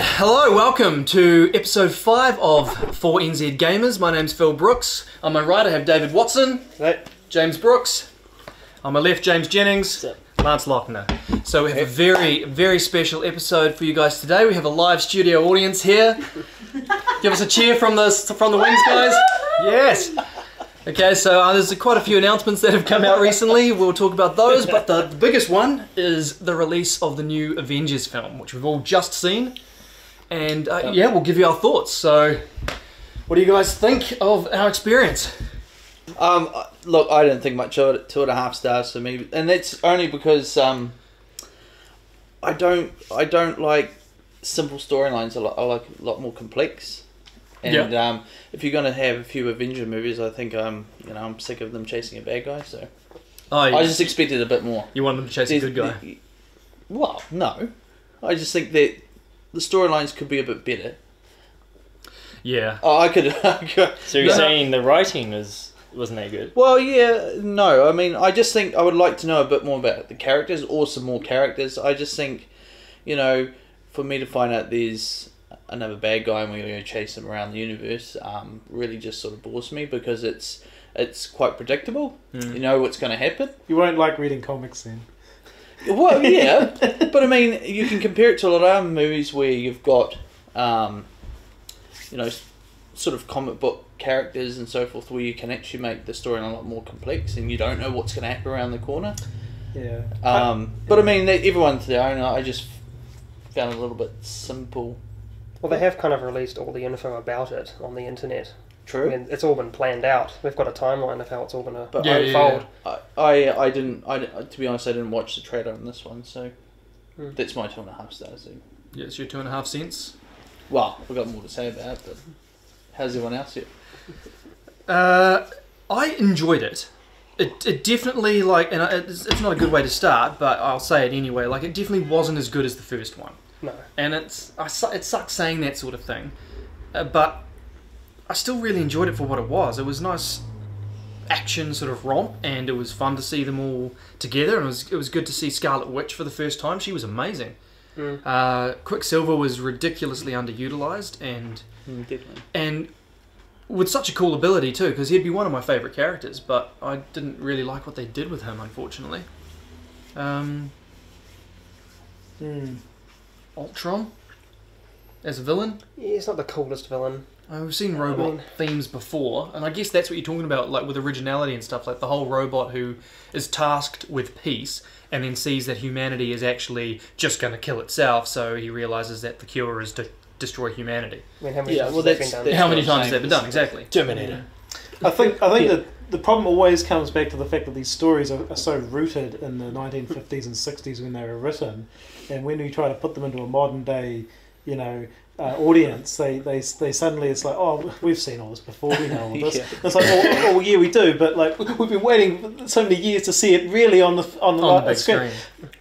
Hello, welcome to episode 5 of 4NZ Gamers. My name's Phil Brooks. On my right I have David Watson, James Brooks. On my left, James Jennings, Lance Lochner. So we have a very special episode for you guys today. We have a live studio audience here. Give us a cheer from the wings, guys. Yes. Okay, so there's quite a few announcements that have come out recently. We'll talk about those, but the biggest one is the release of the new Avengers film, which we've all just seen. And yeah, we'll give you our thoughts. So, what do you guys think of our experience? Look, I didn't think much of it. 2.5 stars for me, and that's only because I don't like simple storylines. I like a lot more complex. And if you're going to have a few Avenger movies, I think I'm sick of them chasing a bad guy. So I just expected a bit more. You want them to chase a good guy? Well, no. I just think that the storylines could be a bit better. Yeah. Oh, I could. So you're saying the writing wasn't that good? Well, yeah, no. I mean, I just think I would like to know a bit more about the characters, or some more characters. I just think, for me to find out there's another bad guy and we're going to chase him around the universe, really just sort of bores me, because it's quite predictable. You know what's going to happen. You won't like reading comics then. Well, yeah, but I mean, you can compare it to a lot of other movies where you've got, sort of comic book characters and so forth, where you can actually make the story a lot more complex and you don't know what's going to happen around the corner. Yeah. But I mean, everyone to their own. I just found it a little bit simple. Well, they have kind of released all the info about it on the internet. True. I mean, it's all been planned out. We've got a timeline of how it's all going to unfold. I didn't. To be honest, I didn't watch the trailer on this one, so that's my 2.5 stars. Then. Yeah, it's your 2.5 cents. Well, I've got more to say about it, but how's everyone else here? I enjoyed it. It definitely, and it's not a good way to start, but I'll say it anyway. Like, it definitely wasn't as good as the first one. No. And it sucks saying that sort of thing, but I still really enjoyed it for what it was. It was nice action sort of romp, and it was fun to see them all together, and it was good to see Scarlet Witch for the first time. She was amazing. Quicksilver was ridiculously underutilized, and with such a cool ability too, because he'd be one of my favourite characters, but I didn't really like what they did with him, unfortunately. Ultron as a villain? Yeah, he's not the coolest villain. We've seen robot themes before, and I guess that's what you're talking about, like with originality and stuff, like the whole robot who is tasked with peace and then sees that humanity is actually just going to kill itself, so he realises that the cure is to destroy humanity. I mean, how many times has that been done? How many times has that been done, exactly? Terminator. I think that the problem always comes back to the fact that these stories are so rooted in the 1950s and 60s when they were written, and when we try to put them into a modern day, audience, they suddenly, it's like, oh, we've seen all this before, we know all this. Yeah. It's like, oh yeah, we do, but like we've been waiting so many years to see it really on the big screen.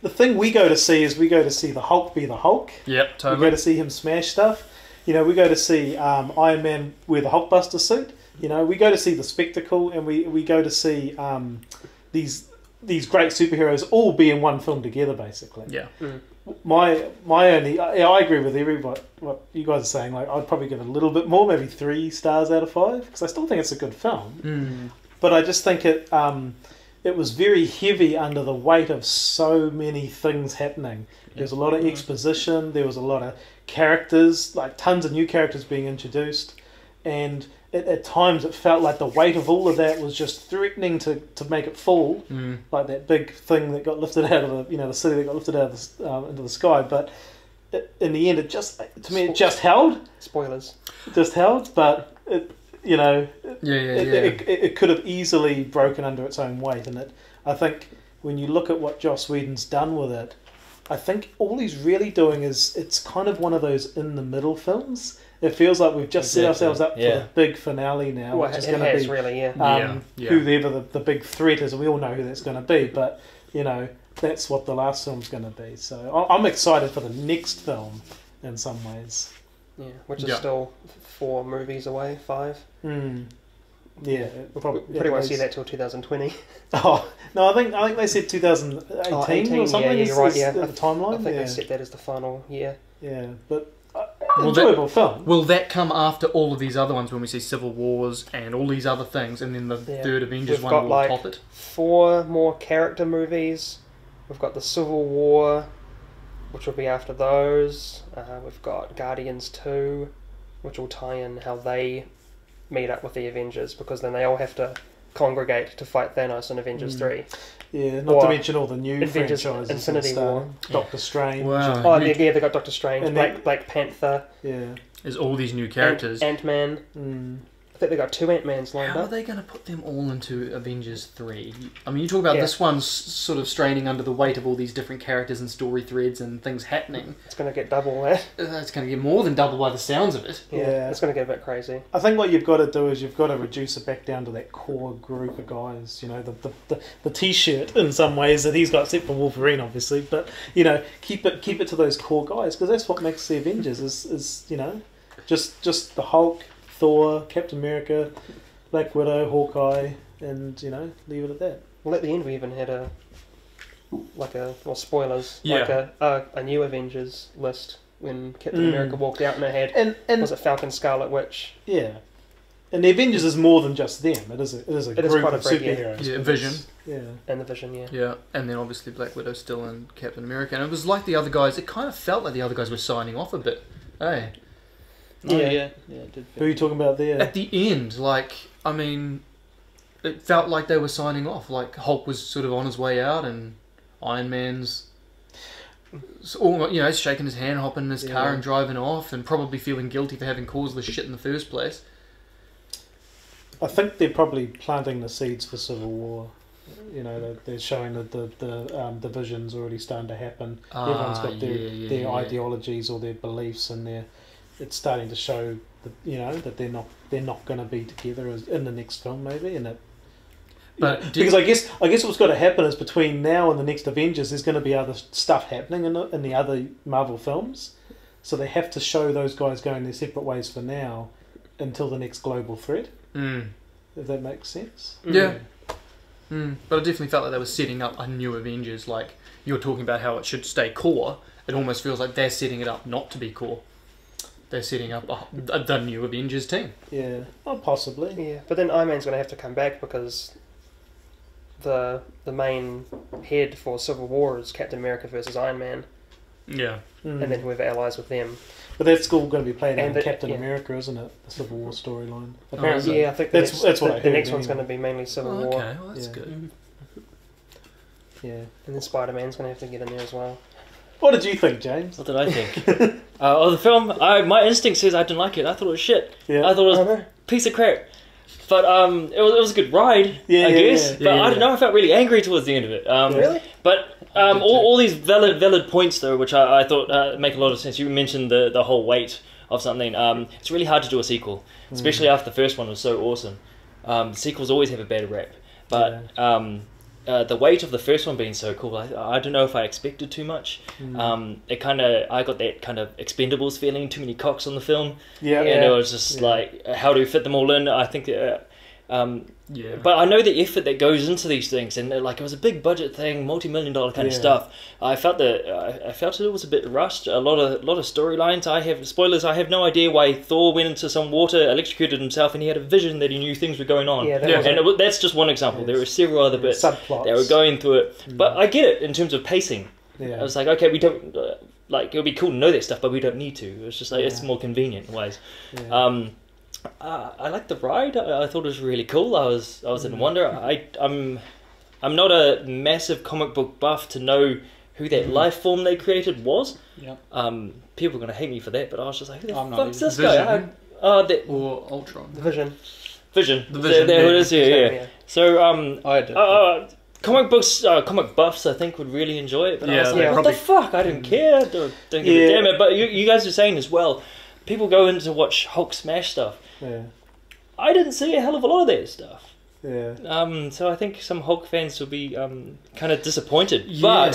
The thing we go to see is the Hulk be the Hulk. Yep, totally. We go to see him smash stuff. We go to see Iron Man wear the Hulkbuster suit. We go to see the spectacle, and we go to see these great superheroes all be in one film together, basically. Yeah. My only, I agree with what you guys are saying. Like, I'd probably give it a little bit more, maybe 3 stars out of 5, because I still think it's a good film. But I just think it was very heavy under the weight of so many things happening. There was a lot of exposition. There was a lot of characters, like tons of new characters being introduced, and at times it felt like the weight of all of that was just threatening to make it fall, like that big thing that got lifted out of the city that got lifted out of into the sky. But in the end, it just held. Spoilers. It just held, but it could have easily broken under its own weight. And I think when you look at what Joss Whedon's done with it, I think all he's really doing is, it's kind of one of those in the middle films. It feels like we've just set ourselves up for the big finale now, which is going to be whoever the big threat is, and we all know who that's going to be, but that's what the last film's going to be. So I'm excited for the next film in some ways. Yeah, which is still 4 movies away, 5. Yeah, probably won't see that till 2020. Oh no, I think they said 2018 or something. Yeah, you're right. Yeah, the timeline. I think they set that as the final year. Yeah, but enjoyable film. Will that come after all of these other ones when we see Civil Wars and all these other things, and then the third Avengers We've one got will like top it? 4 more character movies. We've got the Civil War, which will be after those. We've got Guardians 2, which will tie in how they meet up with the Avengers, because then they all have to congregate to fight Thanos in Avengers 3. Yeah, not to mention all the new Avengers franchises. Infinity War. Doctor Strange. Wow. Oh, yeah, they got Doctor Strange, And Black Panther, Yeah. There's all these new characters. Ant-Man. Mm. I think they got 2 Ant-Mans lined How are up. they going to put them all into Avengers 3? I mean, you talk about Yeah. this one sort of straining under the weight of all these different characters and story threads and things happening. It's going to get double that. It's going to get more than double by the sounds of it. Yeah. It's going to get a bit crazy. I think what you've got to do is you've got to reduce it back down to that core group of guys. You know, the T-shirt in some ways that he's got, except for Wolverine, obviously. But you know, keep it to those core guys, because that's what makes the Avengers is you know, just the Hulk, Thor, Captain America, Black Widow, Hawkeye, and you know, leave it at that. Well, at the end we even had spoilers, Yeah. like a new Avengers list when Captain America walked out and it had, And was it Falcon, Scarlet Witch? yeah, and the Avengers is more than just them. It is a It is group quite a of big, yeah. superheroes. Yeah, but Vision. it's- Yeah. And the Vision, yeah. Yeah, and then obviously Black Widow still in Captain America. And it was like the other guys, it kind of felt like the other guys were signing off a bit. Hey. Oh, Yeah. yeah, it did. Who are you talking about there? At the end, like, I mean, it felt like they were signing off. Like, Hulk was sort of on his way out, and Iron Man's, shaking his hand, hopping in his car Yeah. and driving off, and probably feeling guilty for having caused this shit in the first place. I think they're probably planting the seeds for Civil War. You know, they're showing that the division's already starting to happen. Everyone's got their ideologies or their beliefs, and it's starting to show that they're not going to be together in the next film, maybe. And because I guess what's got to happen is between now and the next Avengers, there's going to be other stuff happening in the other Marvel films, so they have to show those guys going their separate ways for now until the next global threat. If that makes sense. Yeah. But I definitely felt like they were setting up a new Avengers. Like, you're talking about how it should stay core. It almost feels like they're setting it up not to be core. They're setting up the new Avengers team. Yeah, well, possibly. Yeah, but then Iron Man's going to have to come back because the main head for Civil War is Captain America versus Iron Man, Yeah. and then whoever allies with them. But that's all going to be played out And in the- Captain yeah. America, isn't it? The Civil War storyline. is Apparently. Yeah, I think That's what I the heard next one's anyway. going to be mainly Civil Oh, War, okay, well, that's Yeah. good. Yeah. and then Spider-Man's going to have to get in there as well. What did you think, James? What did I think? The film, my instinct says I didn't like it. I thought it was shit. Yeah. I thought it was Oh, a piece of crap. But it was a good ride, Yeah, I yeah, guess. yeah. But Yeah, I don't know, I felt really angry towards the end of it. Really? But all these valid points, though, which I thought make a lot of sense. You mentioned the whole weight of something. It's really hard to do a sequel, especially after the first one was so awesome. Sequels always have a bad rap. But the weight of the first one being so cool, I don't know if I expected too much. I got that kind of Expendables feeling, too many cocks on the film. Yeah. And it was just Yeah. like, how do we fit them all in? I think, Yeah. but I know the effort that goes into these things, and like it was a big budget thing, multi-million-dollar kind of Yeah. stuff. I felt it was a bit rushed. A lot of storylines. I have no idea why Thor went into some water, electrocuted himself, and he had a vision that he knew things were going on. Yeah, that Yeah. was And that's just one example. Yes. There were several other bits subplots. that were going through it. But I get it in terms of pacing. Yeah. I was like, okay, we don't it would be cool to know that stuff, but we don't need to. It's just like it's Yeah. more convenient ways. Yeah. I liked the ride. I thought it was really cool. I was in wonder. I'm not a massive comic book buff to know who that life form they created was. Yeah. People are gonna hate me for that, but I was just like, who the I'm not fuck's either. this guy? Vision. That Or Ultron. The Vision. Vision. The Vision, There it yeah. is. Yeah. So I did. comic books, comic buffs, I think would really enjoy it. But I Yeah, was they like, what probably- the fuck? I didn't care. Don't give Yeah. a damn it. But you guys are saying as well, people go in to watch Hulk smash stuff. Yeah. I didn't see a hell of a lot of that stuff. Yeah. So I think some Hulk fans will be kind of disappointed. Yeah.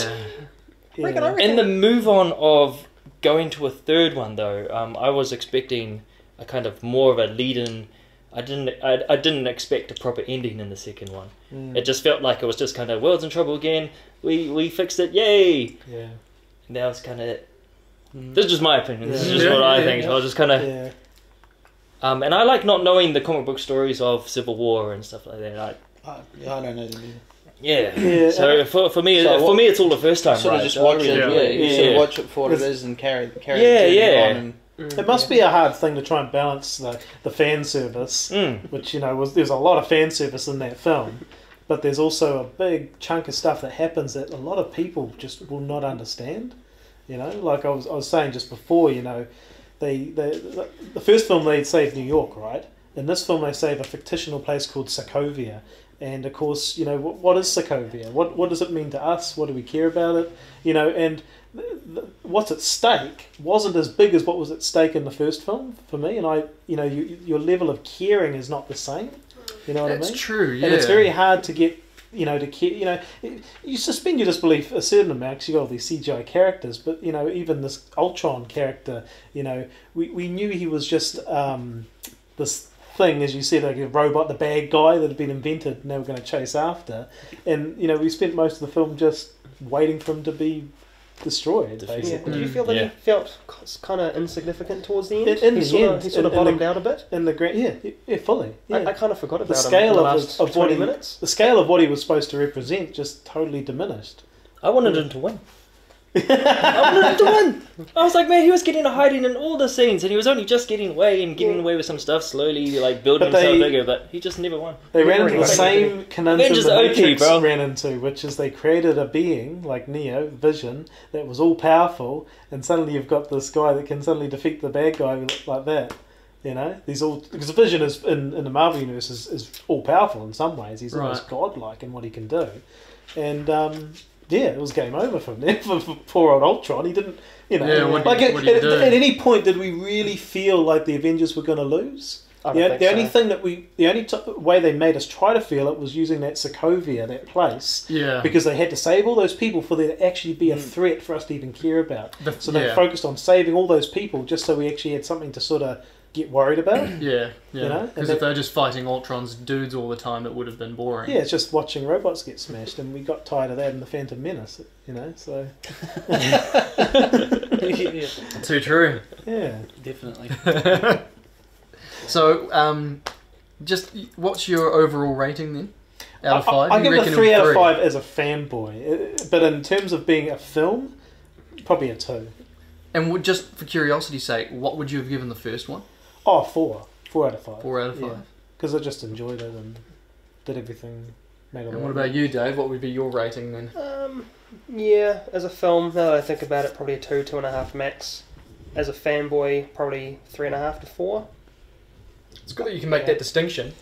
But Yeah. in the move on of going to a third one, though, I was expecting a kind of more of a lead-in. I didn't expect a proper ending in the second one. It just felt like it was just kind of, world's in trouble again. We fixed it, yay! Yeah. And that was kind of it. This is just my opinion. This is Yeah. just Yeah, what I yeah, think. yeah. So I'll just kind of. Yeah. And I like not knowing the comic book stories of Civil War and stuff like that. I don't know them either. Yeah. Yeah. So for me, it's all the first time. Sort right? of just So I watch really it. enjoy Yeah, you sort Yeah. of watch it for what it is and carry Yeah, the journey yeah. on. And, It must be a hard thing to try and balance the fan service, which there's a lot of fan service in that film, but there's also a big chunk of stuff that happens that a lot of people just will not understand. Like I was saying just before, the first film they saved New York, right? In this film they save a fictional place called Sokovia. And of course, what is Sokovia? What does it mean to us? What do we care about it? And what's at stake wasn't as big as what was at stake in the first film for me. And your level of caring is not the same. You know what I mean? That's true. Yeah. And it's very hard to get to care. You suspend your disbelief a certain amount because you got all these CGI characters. But even this Ultron character, we knew he was just this thing, as you said, like a robot, the bad guy that had been invented and they were going to chase after. And we spent most of the film just waiting for him to be destroyed, basically. Yeah. Did you feel that Yeah. he felt kind of insignificant towards the end? In the he end, sort of in the- bottomed out a bit. In the fully. Yeah. I kind of forgot about The him scale in the of last what 20 he- minutes. The scale of what he was supposed to represent just totally diminished. I wanted him to win. I wanted him to win. I was like, man, he was getting to hiding in all the scenes, and he was only just getting away with some stuff, slowly like building But himself they- bigger. But he just never won. They Yeah, ran into the right. same conundrum Avengers the are OP, Matrix bro. ran into, which is they created a being like Neo, Vision, that was all powerful, and suddenly you've got this guy that can suddenly defeat the bad guy like that. Because Vision is in the Marvel universe is all powerful in some ways. He's almost Right. godlike in what he can do, and it was game over from there for poor old Ultron. He didn't, Yeah, what do like you- what do you do? at any point did we really feel like the Avengers were going to lose? I don't think The only so. thing that the only way they made us try to feel it was using that Sokovia, that place, Yeah. because they had to save all those people for there to actually be a threat for us to even care about. So they yeah. focused on saving all those people just so we actually had something to sort of get worried about. Yeah. And Because if they're just fighting Ultron's dudes all the time, it would have been boring. Yeah, it's just watching robots get smashed, and we got tired of that in the Phantom Menace. So Too true. yeah. Definitely. So, just what's your overall rating then? Out of 5? I You give it a reckon 3 out of 3? 5 as a fanboy, but in terms of being a film, probably a 2. And just for curiosity's sake, what would you have given the first one? Oh, 4. 4 out of 5. 4 out of 5. Yeah. Because I just enjoyed it and did everything. Made it And what about you, Dave? What would be your rating then? Yeah, as a film, now that I think about it, probably a 2.5 max. As a fanboy, probably 3.5 to 4. It's good that you can make that distinction.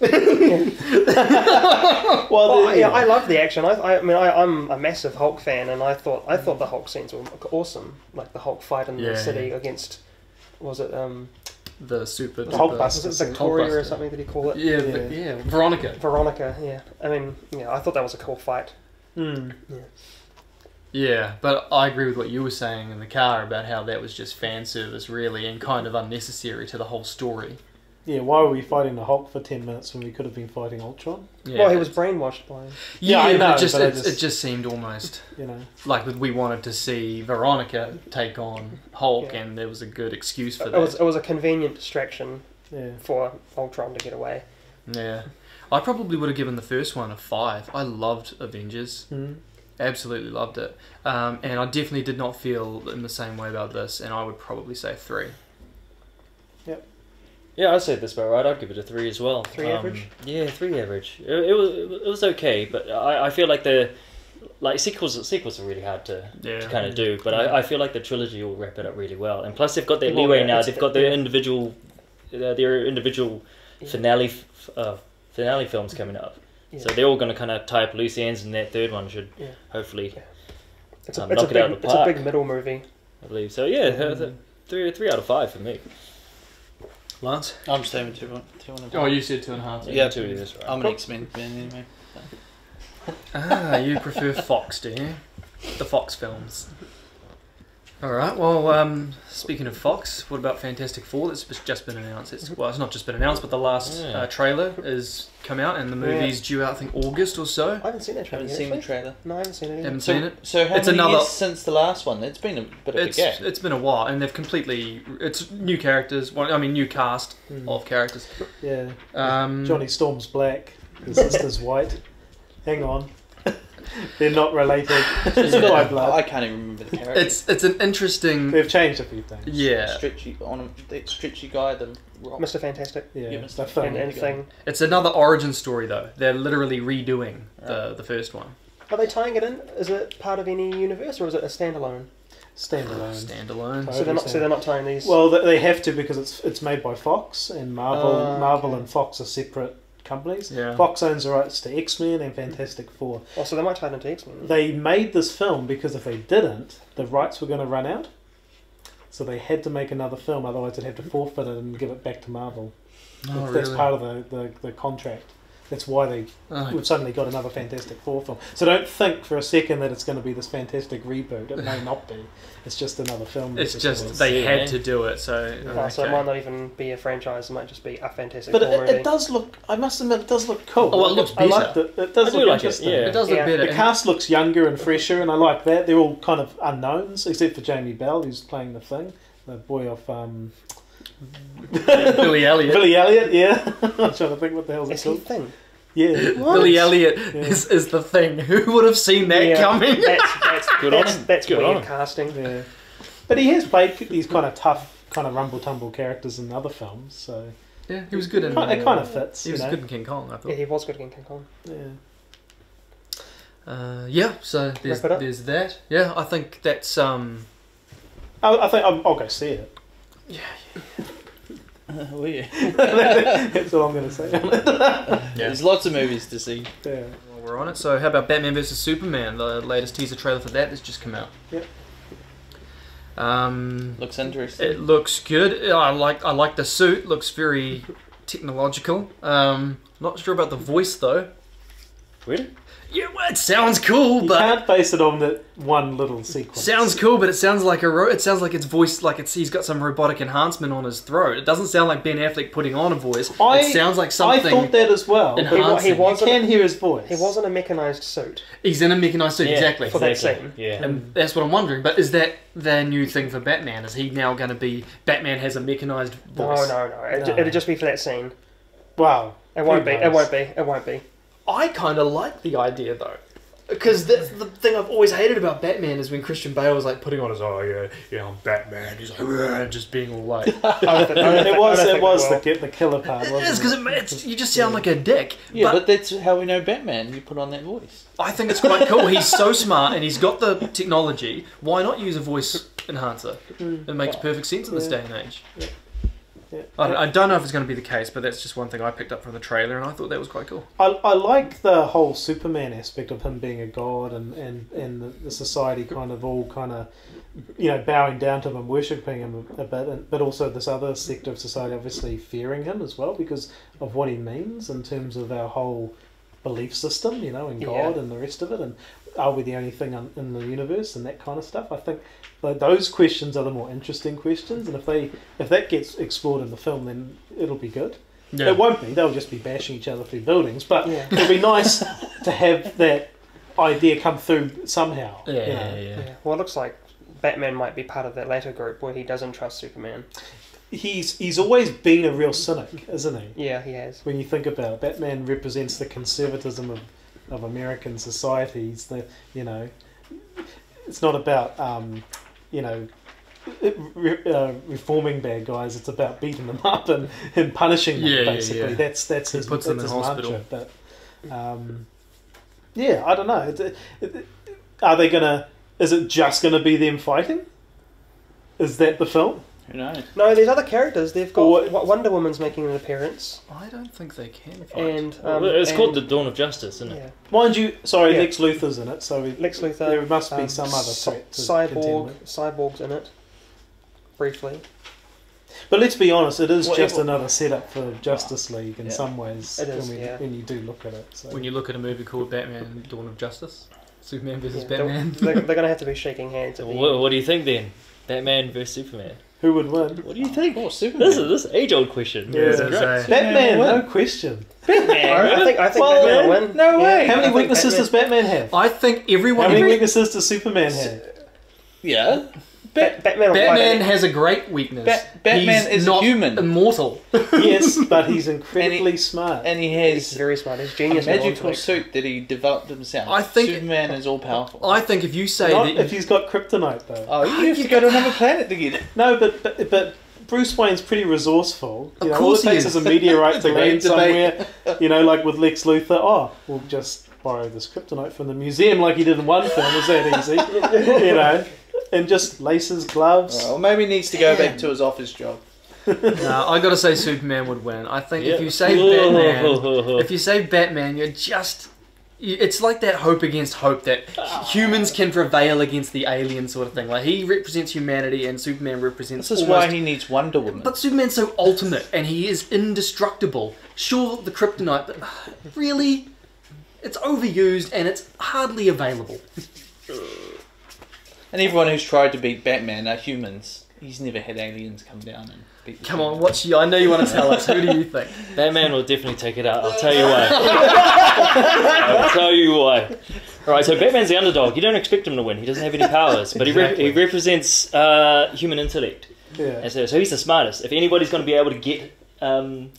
Well, I love the action. I'm a massive Hulk fan, and I thought the Hulk scenes were awesome. Like the Hulk fight in Yeah, the city yeah. against, was it The super... The Hulk duper- Buster. was it Victoria or Hulkbuster. something that he call it? Yeah, Veronica. Veronica, yeah. I thought that was a cool fight. Mm. Yeah, but I agree with what you were saying in the car about how that was just fan service, really, and kind of unnecessary to the whole story. Yeah, why were we fighting the Hulk for 10 minutes when we could have been fighting Ultron? Yeah. Well, he was brainwashed by him. Yeah, I but know, it just, but I it, just- it just seemed almost You know. like we wanted to see Veronica take on Hulk, Yeah. and there was a good excuse for It that. was a convenient distraction Yeah. for Ultron to get away. Yeah. I probably would have given the first one a 5. I loved Avengers. Mm. Absolutely loved it. And I definitely did not feel in the same way about this, and I would probably say 3. Yeah, I'd say this about right. I'd give it a 3 as well. 3 average? Yeah, 3 average. It was okay, but I feel like sequels are really hard to kind of do. But I feel like the trilogy will wrap it up really well. And plus, they've got their Well, leeway yeah, now. it's- They've got their individual finale films coming up. Yeah. So they're all going to kind of tie up loose ends, and that third one should Yeah. hopefully, It's a knock it out of the it's a park. big middle movie. I believe. So yeah, 3 out of 5 for me. Lance? I'm staying with 2.5. Oh, you said 2.5. Yeah, 2 is right. I'm an X-Men fan anyway. Ah, you prefer Fox, do you? The Fox films. Alright, well, speaking of Fox, what about Fantastic Four that's just been announced? It's not just been announced, but the last trailer has come out and the movie's due out, I think, August or so. I haven't seen that trailer. Haven't seen the trailer. No, I haven't seen it. Haven't seen it? So how many years since the last one? It's been a bit of a gap. It's been a while, and they've completely... It's new characters, new cast of characters. Yeah. Johnny Storm's black, his sister's white. Hang on. They're not related. By blood. I can't even remember the character. It's an interesting... They've changed a few things. Yeah. Stretchy guy, the rock. Mr. Fantastic. Yeah, Mr. And thing. It's another origin story, though. They're literally redoing the first one. Are they tying it in? Is it part of any universe, or is it a standalone? Standalone. So they're not tying these. Well, they have to because it's made by Fox, and Marvel and Fox are separate companies. Yeah. Fox owns the rights to X-Men and Fantastic Four. Oh, so they might tie it into X-Men. They made this film because if they didn't, the rights were going to run out. So they had to make another film, otherwise they'd have to forfeit it and give it back to Marvel. Oh, That's really? part of the contract. That's why we've suddenly got another Fantastic Four film. So don't think for a second that it's going to be this fantastic reboot. It may not be. It's just another film. It's just they had to do it. So So it might not even be a franchise. It might just be a Fantastic But Four movie. it does look. I must admit, it does look cool. Oh, it looks better. I liked it. It does look interesting. It does look better. The cast looks younger and fresher, and I like that. They're all kind of unknowns, except for Jamie Bell, who's playing the Thing, the boy off Billy Elliot. Billy Elliot, yeah. I'm trying to think what the hell's it Is he called. Thing? Yeah. Billy Elliot is the Thing. Who would have seen that coming? That's Good on weird him. casting. Yeah. But he has played these kind of tough, kind of rumble-tumble characters in other films, so... Yeah, he was good in... It kind of fits, He was good in King Kong, I thought. Yeah, he was good in King Kong. Yeah. So there's that. Yeah, I think that's... I think I'll go see it. Will you? That's all I'm going to say on it. There's lots of movies to see. Yeah. Well, we're on it. So how about Batman vs Superman? The latest teaser trailer for that has just come out. Yep. Looks interesting. It looks good. I like the suit. Looks very technological. Not sure about the voice though. Really? Yeah, well, it sounds cool, You but can't base it on that one little sequence. sounds cool, but it sounds like it sounds like it's voiced like he's got some robotic enhancement on his throat. It doesn't sound like Ben Affleck putting on a voice. It sounds like something. I thought that as well. enhancing. You can hear his voice. He wasn't a mechanized suit. He's in a mechanized suit, exactly. For that scene. Yeah. And that's what I'm wondering. But is that their new thing for Batman? Is he now going to be Batman has a mechanized voice? No. It'll just be for that scene. Wow. It won't be. It won't be. I kind of like the idea though. Because that's the thing I've always hated about Batman is when Christian Bale was like putting on his I'm Batman. He's like just being all like. It was the killer part. It Wasn't is because you just sound like a dick. Yeah, but that's how we know Batman. You put on that voice. I think it's quite cool. He's so smart and he's got the technology. Why not use a voice enhancer? It makes perfect sense in this day and age. Yeah. I don't know if it's going to be the case, but that's just one thing I picked up from the trailer, and I thought that was quite cool. I like the whole Superman aspect of him being a god and the society kind of all bowing down to him and worshipping him a bit, but also this other sector of society obviously fearing him as well because of what he means in terms of our whole belief system, in God and the rest of it, and are we the only thing in the universe and that kind of stuff. I think those questions are the more interesting questions, and if that gets explored in the film, then it'll be good. Yeah. It won't be. They'll just be bashing each other through buildings, but it'll be nice to have that idea come through somehow. Yeah. Well, it looks like Batman might be part of that latter group where he doesn't trust Superman. He's always been a real cynic, isn't he? Yeah, he has. When you think about it, Batman represents the conservatism of American society. It's not about reforming bad guys. It's about beating them up and punishing them. Basically, that's his. Puts them in hospital. Mantra, but I don't know. Are they gonna? Is it just gonna be them fighting? Is that the film? Who knows? No, there's other characters. They've got Wonder Woman's making an appearance. I don't think they can fight. And it's called The Dawn of Justice, isn't it? Yeah. Mind you, Lex Luthor's in it, so Lex Luthor. there must be some other threat to contend with. Cyborg's in it. Briefly. But let's be honest, it is just another setup for Justice League in some ways. It is, when you do look at it. So. When you look at a movie called Batman: Dawn of Justice, Superman versus Batman. They're going to have to be shaking hands. At the What do you think then? Batman versus Superman. Who would win? What do you think? Oh, Superman. This is age-old question. Yeah, It's it's great. a- Batman, win. no question. I think Well, Batman will win. no way. Yeah, How I many think weaknesses Batman- does Batman have? I think How everyone. many weaknesses does Superman have? Yeah. Batman will Batman fight has a great weakness. Batman He's is not human. immortal. Yes, but he's incredibly smart. And he He's has very smart. He's a genius. level magical intellect. suit that he developed himself. I think- Superman is all powerful. I think if you say Not that, if he's got kryptonite, though. Oh, you have to go to another planet to get it. No, but Bruce Wayne's pretty resourceful. Of You know, course all it he takes is. is a meteorite to land Debate. somewhere. You know, like with Lex Luthor. Oh, we'll just borrow this kryptonite from the museum, like he did in one film. Is that easy? You know, and just laces, gloves. Well, maybe he needs to go back to his office job. no, I gotta say Superman would win. I think if Yeah. you say Batman, if you say Batman, you're just. It's like that hope against hope that humans can prevail against the alien sort of thing. Like he represents humanity and Superman represents. This is almost, why he needs Wonder Woman. But Superman's so ultimate and he is indestructible. Sure, the kryptonite, but really, it's overused and it's hardly available. And everyone who's tried to beat Batman are humans. He's never had aliens come down and beat the Come on, what's you? I know you want to tell us. Who do you think? Batman will definitely take it out. I'll tell you why. I'll tell you why. Alright, so Batman's the underdog. You don't expect him to win. He doesn't have any powers. But Exactly. he represents human intellect. Yeah, And so he's the smartest. If anybody's going to be able to get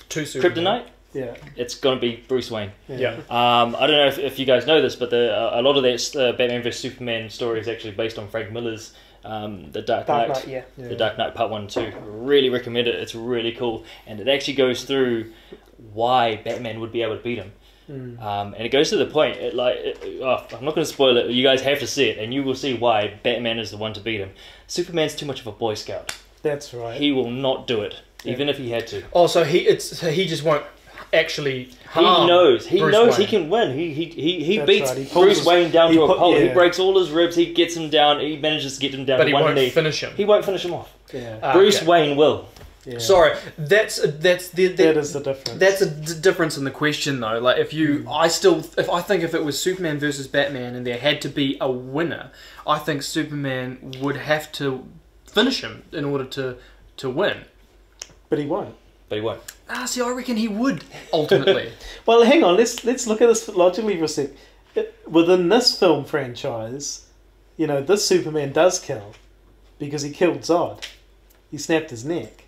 Two Superman. kryptonite, yeah, it's going to be Bruce Wayne. Yeah. I don't know if you guys know this, but a lot of that Batman vs Superman story is actually based on Frank Miller's The Dark Knight. Dark Knight, yeah. yeah. The Dark Knight Part 1 and 2. Really recommend it. It's really cool. And it actually goes through why Batman would be able to beat him. Mm. And it goes to the point, I'm not going to spoil it, you guys have to see it, and you will see why Batman is the one to beat him. Superman's too much of a Boy Scout. That's right. He will not do it, Yeah. even if he had to. Oh, so he just won't actually harm He knows Bruce he Wayne. can win. He That's beats right. He pulls Bruce his- Wayne down he to a put- pulp. He yeah. breaks all his ribs, he gets him down, he manages to get him down But to he one won't knee. finish him. He won't finish him off. Yeah, Bruce Okay. Wayne will. yeah. Sorry, that's the that is the difference. That's a difference in the question, though. Like, if you, if it was Superman versus Batman, and there had to be a winner, I think Superman would have to finish him in order to win. But he won't. But he won't. See, I reckon he would ultimately. Well, hang on. Let's look at this logically for a sec. Within this film franchise, you know, this Superman does kill because he killed Zod. He snapped his neck.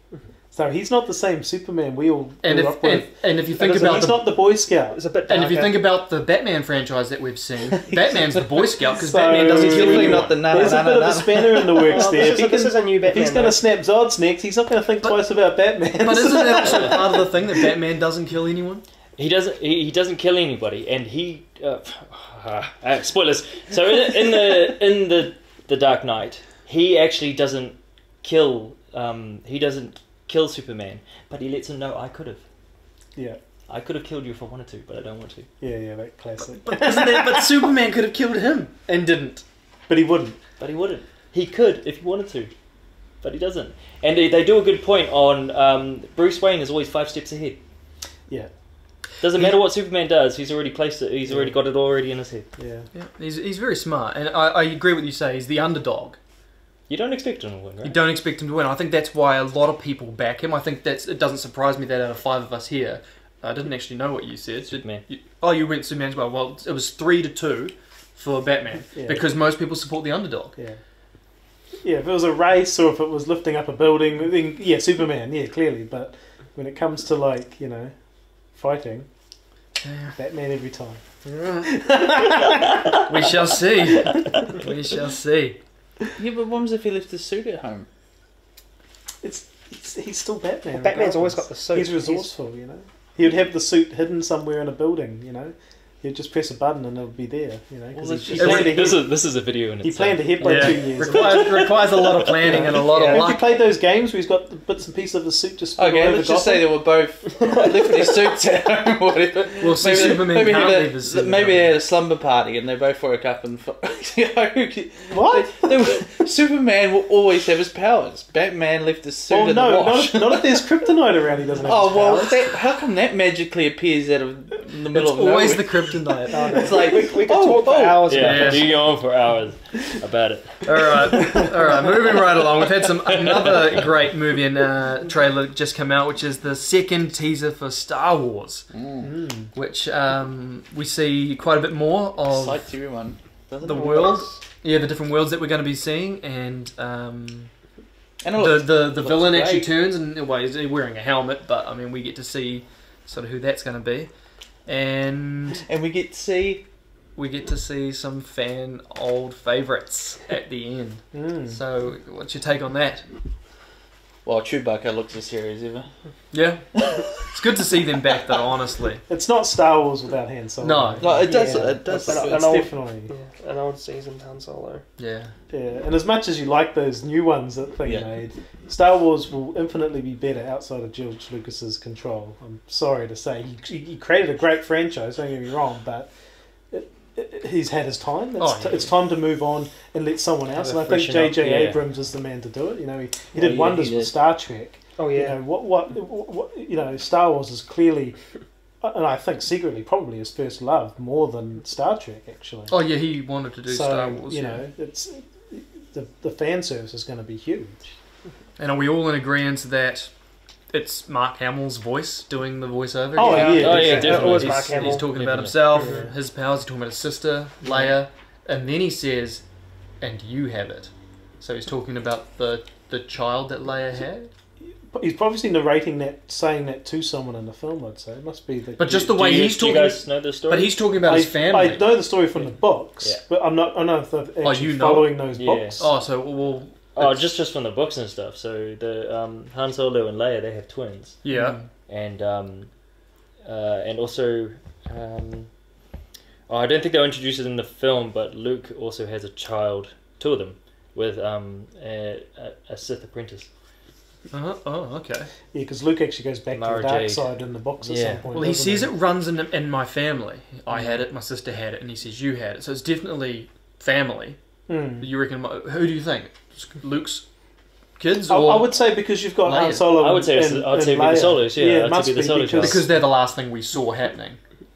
So he's not the same Superman we all and grew if up with. and if you think He's about not the Boy Scout. It's a bit and if you darker. think about the Batman franchise that we've seen, Batman's the Boy Scout because So- Batman doesn't kill Definitely anyone. not the There's a bit of a spanner in the works Well, there. this is a new If Batman. he's going though. to snap Zod's neck, he's not going to think twice about Batman. But isn't that also part of the thing that Batman doesn't kill anyone? He doesn't. He doesn't kill anybody, and he. Spoilers. So in the Dark Knight, he actually doesn't kill. He doesn't kill Superman, but he lets him know I could have. Yeah, I could have killed you if I wanted to, but I don't want to. yeah, that classic. But Superman could have killed him and didn't. But he wouldn't. But he wouldn't. He could if he wanted to, but he doesn't. And they do a good point on Bruce Wayne is always 5 steps ahead. Yeah, Doesn't matter what Superman does, he's already placed it. He's already got it already in his head. yeah. Yeah, he's very smart, and I agree with you say. He's the underdog. You don't expect him to win, You right? don't expect him to win. I think that's why a lot of people back him. I think it doesn't surprise me that out of 5 of us here, I didn't actually know what you said. Superman. You went Superman as well. Well, it was 3-2 for Batman Yeah. because most people support the underdog. Yeah. Yeah, if it was a race or if it was lifting up a building, then yeah, Superman, yeah, clearly. But when it comes to, like, you know, fighting, Yeah. Batman every time. We shall see. We shall see. Yeah, but what was if he left his suit at home? He's still Batman. Well, Batman's always got regardless. the suit. He's resourceful, you know. He would have the suit hidden somewhere in a building, you know. He'd just press a button and it would be there, you know. 'cause Well, he that's planned This ahead. is a video in He itself. planned ahead by 2 years. Requires a lot of planning and a lot Have of you luck. played those games where he's got the bits and pieces of the suit just spread all Okay, over let's just say Gotham? they were both left their suits at home or whatever. Well, see, Maybe- Superman maybe can't had leave his suit at maybe home. they had a slumber party and they both woke up and What? Superman will always have his powers. Batman left his suit Oh in the no, wash. not if there's kryptonite around. He doesn't have Oh his well, powers. how come that magically appears out of in the middle It's of nowhere? always the deny it. It's like We could talk for hours about Yeah, this. you go on for hours about it. All right. Moving right along. We've had another great movie and trailer just come out, which is the second teaser for Star Wars, which we see quite a bit more of excites everyone. Doesn't the it? world. Yeah, the different worlds that we're going to be seeing, and And it looks, the villain great. actually turns, and well, he's wearing a helmet, but I mean, we get to see sort of who that's going to be, and we get to see some old favourites at the end. So, what's your take on that? well, Chewbacca looks as serious ever. Yeah, it's good to see them back, though. Honestly, It's not Star Wars without Han Solo. No. It does. Yeah, It does. It's definitely. Yeah, an old seasoned Han Solo. yeah. Yeah, and as much as you like those new ones that they Yeah. made, Star Wars will infinitely be better outside of George Lucas's control. I'm sorry to say, he created a great franchise. Don't get me wrong, but he's had his time. It's time to move on and let someone else. Have And a I think freshen up, J.J. yeah. Abrams is the man to do it. You know, he Oh, did yeah, wonders he with did. Star Trek. Oh You yeah. know what? You know, Star Wars is clearly, and I think secretly probably his first love more than Star Trek actually. Oh yeah, he wanted to do So, Star Wars. you yeah. know, it's the fan service is going to be huge. And are we all in agreement that it's Mark Hamill's voice doing the voiceover? Oh, again? yeah. Oh yeah, It definitely. was He's, Mark Hamill. he's talking about Definitely. himself, Yeah. his powers. He's talking about his sister, Leia, and then he says, "And you have it." So he's talking about the child that Leia had. But he's obviously narrating that, saying that to someone in the film. I'd say it must be the. But just the way he's Do you talking, guys know the story? but he's talking about his family. I know the story from the books, Yeah. but I'm not. I don't know if they're actually you know? following those Yeah. books. Oh, so well, Oh, just from the books and stuff. So the Han Solo and Leia, they have twins, yeah. and also, I don't think they'll introduce it in the film, but Luke also has a child, two of them, with a Sith apprentice. Oh, okay. Yeah, because Luke actually goes back to Mara the dark Jade. side in the books at Yeah. some point. Well, he doesn't says it runs in my family. I had it, my sister had it, and he says you had it. So it's definitely family. Hmm. You reckon? Who do you think? Luke's kids, I or would say because you've got Han Leia. Solo. I would say and, I'd say and it'd be the Leia. Solos, yeah, it I'd must say be the be Solos. because because they're the last thing we saw happening.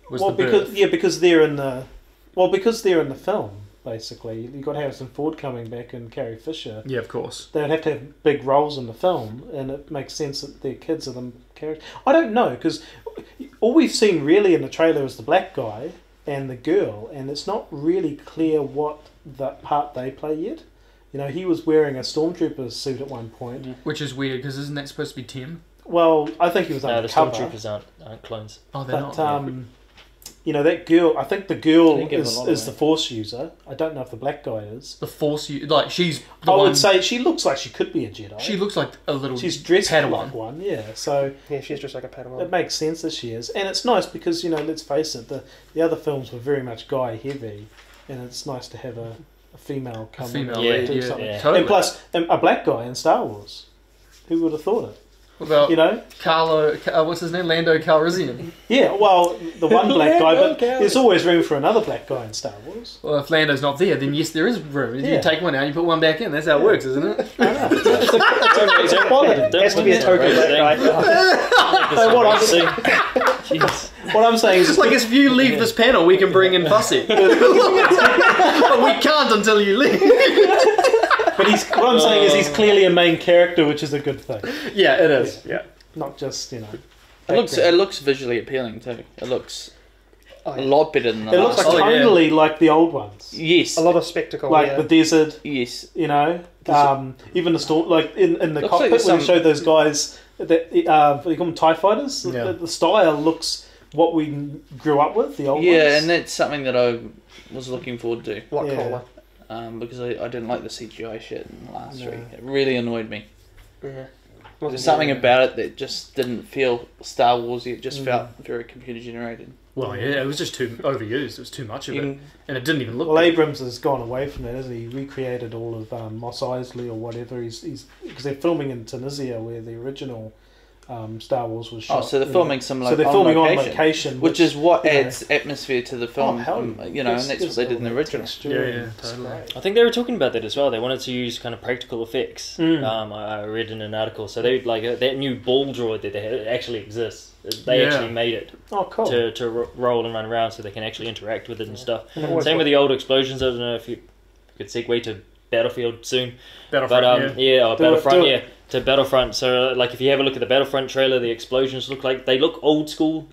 Was well, the birth. because they're in the because they're in the film. Basically, you've got Harrison Ford coming back and Carrie Fisher. Yeah, of course. They would have to have big roles in the film, and it makes sense that their kids are the characters. I don't know, because all we've seen really in the trailer is the black guy and the girl, and it's not really clear what the part they play yet. You know, he was wearing a stormtrooper suit at one point. Which is weird because isn't that supposed to be Tim? Well, I think he was No, the undercover. stormtroopers aren't clones. Oh, they're But not. you know, that girl. I think the girl Didn't give a lot is away. the Force user. I don't know if the black guy is. The Force, like she's the I one. would say she looks like she could be a Jedi. she looks like a little. She's dressed Padawan. like one, yeah. So Yeah, she's just like a Padawan. it makes sense that she is, and it's nice because, you know, let's face it, the other films were very much guy heavy, and it's nice to have a female come female in Yeah, and do yeah, something. yeah. Totally. And plus, a black guy in Star Wars. Who would have thought it? What about You know? what's his name? Lando Calrissian. Yeah, well, the one black guy, but Lando there's always room for another black guy in Star Wars. Well, if Lando's not there, then yes, there is room. You Yeah. take one out, you put one back in. That's how it works, isn't it? I know. It's a quality. It has to be a token black guy. So what Jeez. What I'm saying is, It's like if you leave this panel, we can bring in Fussy. But we can't until you leave. but what I'm saying is he's clearly a main character, which is a good thing. Yeah, it is. Yeah. Not just, you know. It looks visually appealing too. It looks Oh, a yeah. lot better than the It looks last. Oh, yeah. tonally like the old ones. Yes, A lot of spectacle. Like yeah. the desert, yes. you know. Even the storm, like in the Looks cockpit like when they some- showed those guys that what do you call them, TIE fighters. Yeah. The style looks what we grew up with, the old Yeah, ones. and that's something that I was looking forward to. What Yeah. colour? Because I didn't like the CGI shit in the last No. three. It really annoyed me. Yeah. There's something about it that just didn't feel Star Warsy. It just felt very computer generated. Well, yeah, it was just too overused. It was too much of it, and it didn't even look. Well, good. Abrams has gone away from that, hasn't he? He recreated all of Mos Eisley or whatever. He's because they're filming in Tunisia where the original Star Wars was shot. Oh, so they're you filming know. some So they're filming on location, which is what you know- adds atmosphere to the film. hell, and that's gives- what gives they did in the all that original. texture Yeah, and yeah, it's totally. great. I think they were talking about that as well. They wanted to use kind of practical effects. Mm. I read in an article. So they like that new ball droid that they had, it actually exists. They Yeah. actually made it Oh, cool. to roll and run around, so they can actually interact with it and stuff. And it always Same with the old explosions. I don't know if you could segue to Battlefield soon, Battlefront, but Battlefront, do it. to Battlefront. So like if you have a look at the Battlefront trailer, the explosions look old school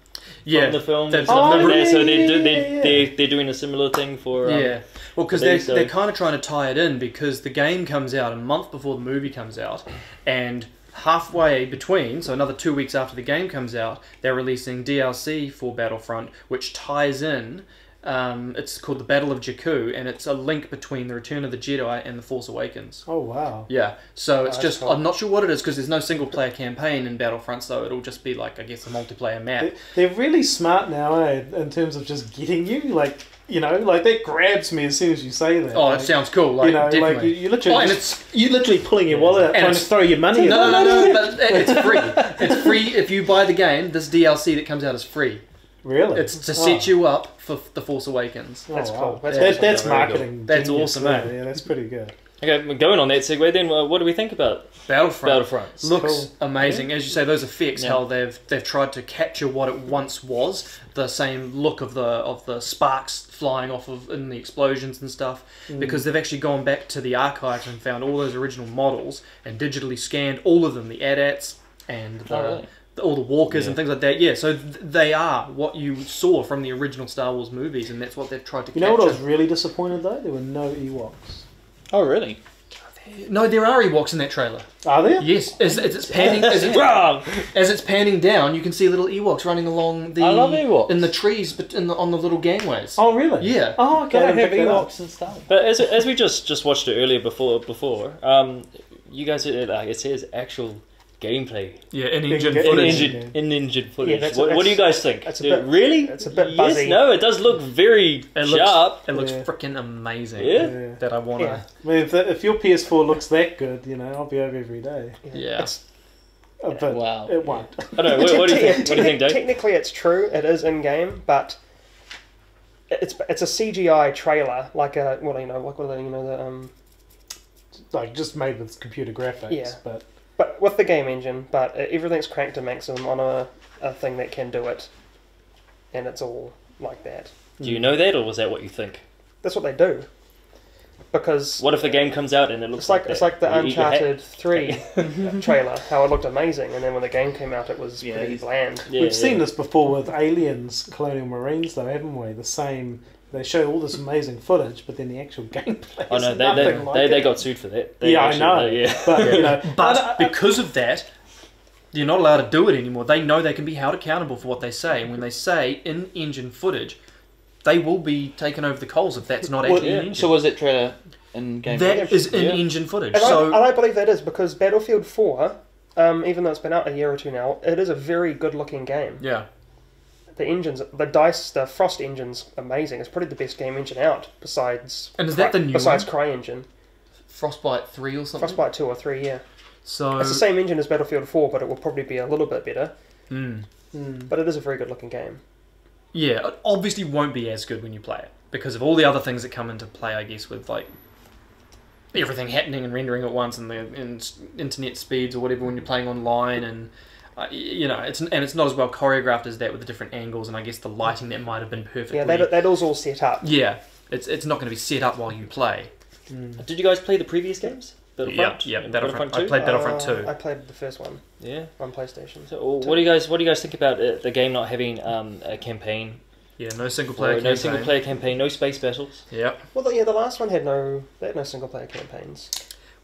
from the film. That's- and stuff like Oh, that. So yeah. they're doing a similar thing for yeah. Well, because these, so- they're kind of trying to tie it in, because the game comes out a month before the movie comes out, and halfway between, so another 2 weeks after the game comes out, they're releasing DLC for Battlefront, which ties in. It's called the Battle of Jakku, and it's a link between the Return of the Jedi and the Force Awakens. Oh, wow. Yeah, so it's that's just, cool. I'm not sure what it is, because there's no single player campaign in Battlefront, so it'll just be like, I guess, a multiplayer map. They're really smart now, in terms of just getting you. Like, you know, like that grabs me as soon as you say that. Oh, like, it sounds cool, like, you know, definitely. like you literally, Oh, and you're literally pulling your wallet out, And trying to it's- throw your money. No, but it's free. It's free if you buy the game. This DLC that comes out is free. Really? It's to set you up for The Force Awakens. Oh, That's wow. cool. That's That's, awesome. that's Very marketing. That's genius awesome, there. eh? Yeah, that's pretty good. Okay, going on that segue then, what do we think about Battlefront? Looks Cool. amazing. As you say, those effects, Yeah. how they've tried to capture what it once was, the same look of the sparks flying off of in the explosions and stuff, because they've actually gone back to the archives and found all those original models and digitally scanned all of them, the AT-ATs and the, Oh, really? all the walkers Yeah. and things like that. Yeah, so they are what you saw from the original Star Wars movies, and that's what they've tried to You capture. know what I was really disappointed though? There were no Ewoks. Oh, really? No, there are Ewoks in that trailer. Are there? Yes, as it's panning, as it's panning down, you can see little Ewoks running along the I love Ewoks. in the trees, but on the little gangways. Oh, really? Yeah. Oh, okay. Gotta I have didn't pick that up. Ewoks and stuff. But as we just watched it earlier before, you guys it says actual gameplay. Yeah, in-engine Engine footage. footage. In-engine footage. Yeah, that's- what do you guys think? that's a bit- really? it's a bit Yes, buzzy. no, it does look very It sharp. looks Yeah. freaking amazing. Yeah. Yeah. That I want to. Yeah. I mean, if your PS4 looks that good, you know, I'll be over every day. Yeah. It's- But Wow. it won't. I don't know. What do you think? What do you think, Dave? Technically, it's true. It is in game, but it's a CGI trailer, like a what do you know, Like, just made with computer graphics. Yeah. But with the game engine, but everything's cranked to maximum on a thing that can do it, and it's all like that. Do you know that, or was that what you think? That's what they do, because What if the game comes out and it looks it's like the Are you eager hat? Uncharted 3 trailer, how it looked amazing, and then when the game came out, it was Yeah, pretty he's- bland. Yeah, we've seen yeah. this before with Aliens, Colonial Marines, though, haven't we? The same. They show all this amazing footage, but then the actual gameplay Oh is no, nothing like they it. got sued for that. Yeah, I know. Yeah. But, you know, But because of that, you're not allowed to do it anymore. They know they can be held accountable for what they say, and when they say in-engine footage, they will be taken over the coals if that's not Well, actually yeah. in-engine. So was it trailer in game? That is Yeah. in-engine footage. And So I believe that is because Battlefield 4, even though it's been out a year or two now, it is a very good-looking game. yeah. The engines, the Frost engine's amazing. It's probably the best game engine out besides. And is that the new besides one? CryEngine, Frostbite 3 or something. Frostbite 2 or 3, yeah. So It's the same engine as Battlefield 4, but it will probably be a little bit better. Mm. But it is a very good-looking game. Yeah, it obviously won't be as good when you play it because of all the other things that come into play, I guess, with like everything happening and rendering at once and internet speeds or whatever when you're playing online, and you know, it's not as well choreographed as that with the different angles, and I guess the lighting that might have been perfectly. Yeah, that was all set up. Yeah, it's not going to be set up while you play. Did you guys play the previous games? Battlefront? Yeah, And Battlefront. 2? I played Battlefront 2. I played the first one Yeah. on PlayStation. So, what do you guys think about the game not having a campaign? Yeah, no single player Or campaign. no single player campaign, no space battles. Yeah, Well, the last one had no single-player campaigns.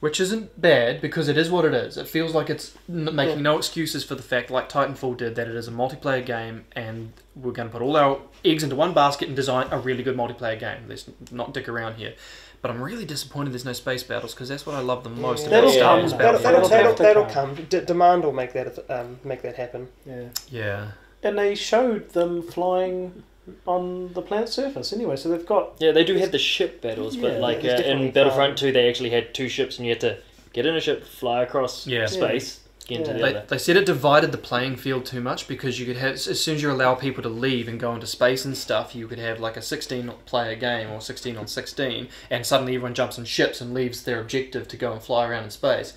which isn't bad because it is what it is. It feels like it's making no excuses for the fact, like Titanfall did, that it is a multiplayer game and we're going to put all our eggs into one basket and design a really good multiplayer game. Let's not dick around here. But I'm really disappointed there's no space battles because that's what I love the most about That'll Star come. Wars That'll Battlefront. have to come. Demand will make that happen. yeah. Yeah. And they showed them flying on the planet's surface anyway, so they've got. Yeah, they do have the ship battles, but Yeah, like it's definitely in Battlefront 2, they actually had two ships, and you had to get in a ship, fly across Yeah. space, get into the They, other. they said it divided the playing field too much because you could have, as soon as you allow people to leave and go into space and stuff, you could have like a 16-player game or 16 on 16, and suddenly everyone jumps on ships and leaves their objective to go and fly around in space,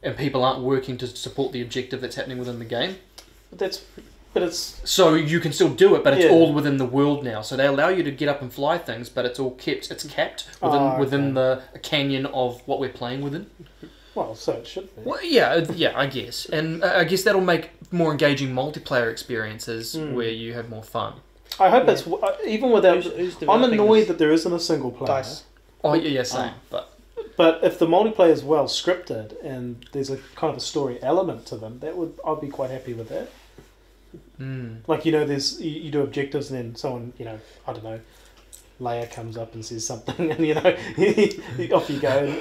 and people aren't working to support the objective that's happening within the game. But But it's So you can still do it, but it's all within the world now. So they allow you to get up and fly things, but it's all kept. It's capped within the canyon of what we're playing within. well, so it should be. Well, yeah, I guess, and I guess that'll make more engaging multiplayer experiences where you have more fun. I hope it's even without. Who's I'm developing annoyed this? that there isn't a single player. Dice. Oh yeah, same. But if the multiplayer is well scripted and there's a kind of a story element to them, I'd be quite happy with that. Like there's you do objectives and then someone I don't know, Leia comes up and says something and off you go.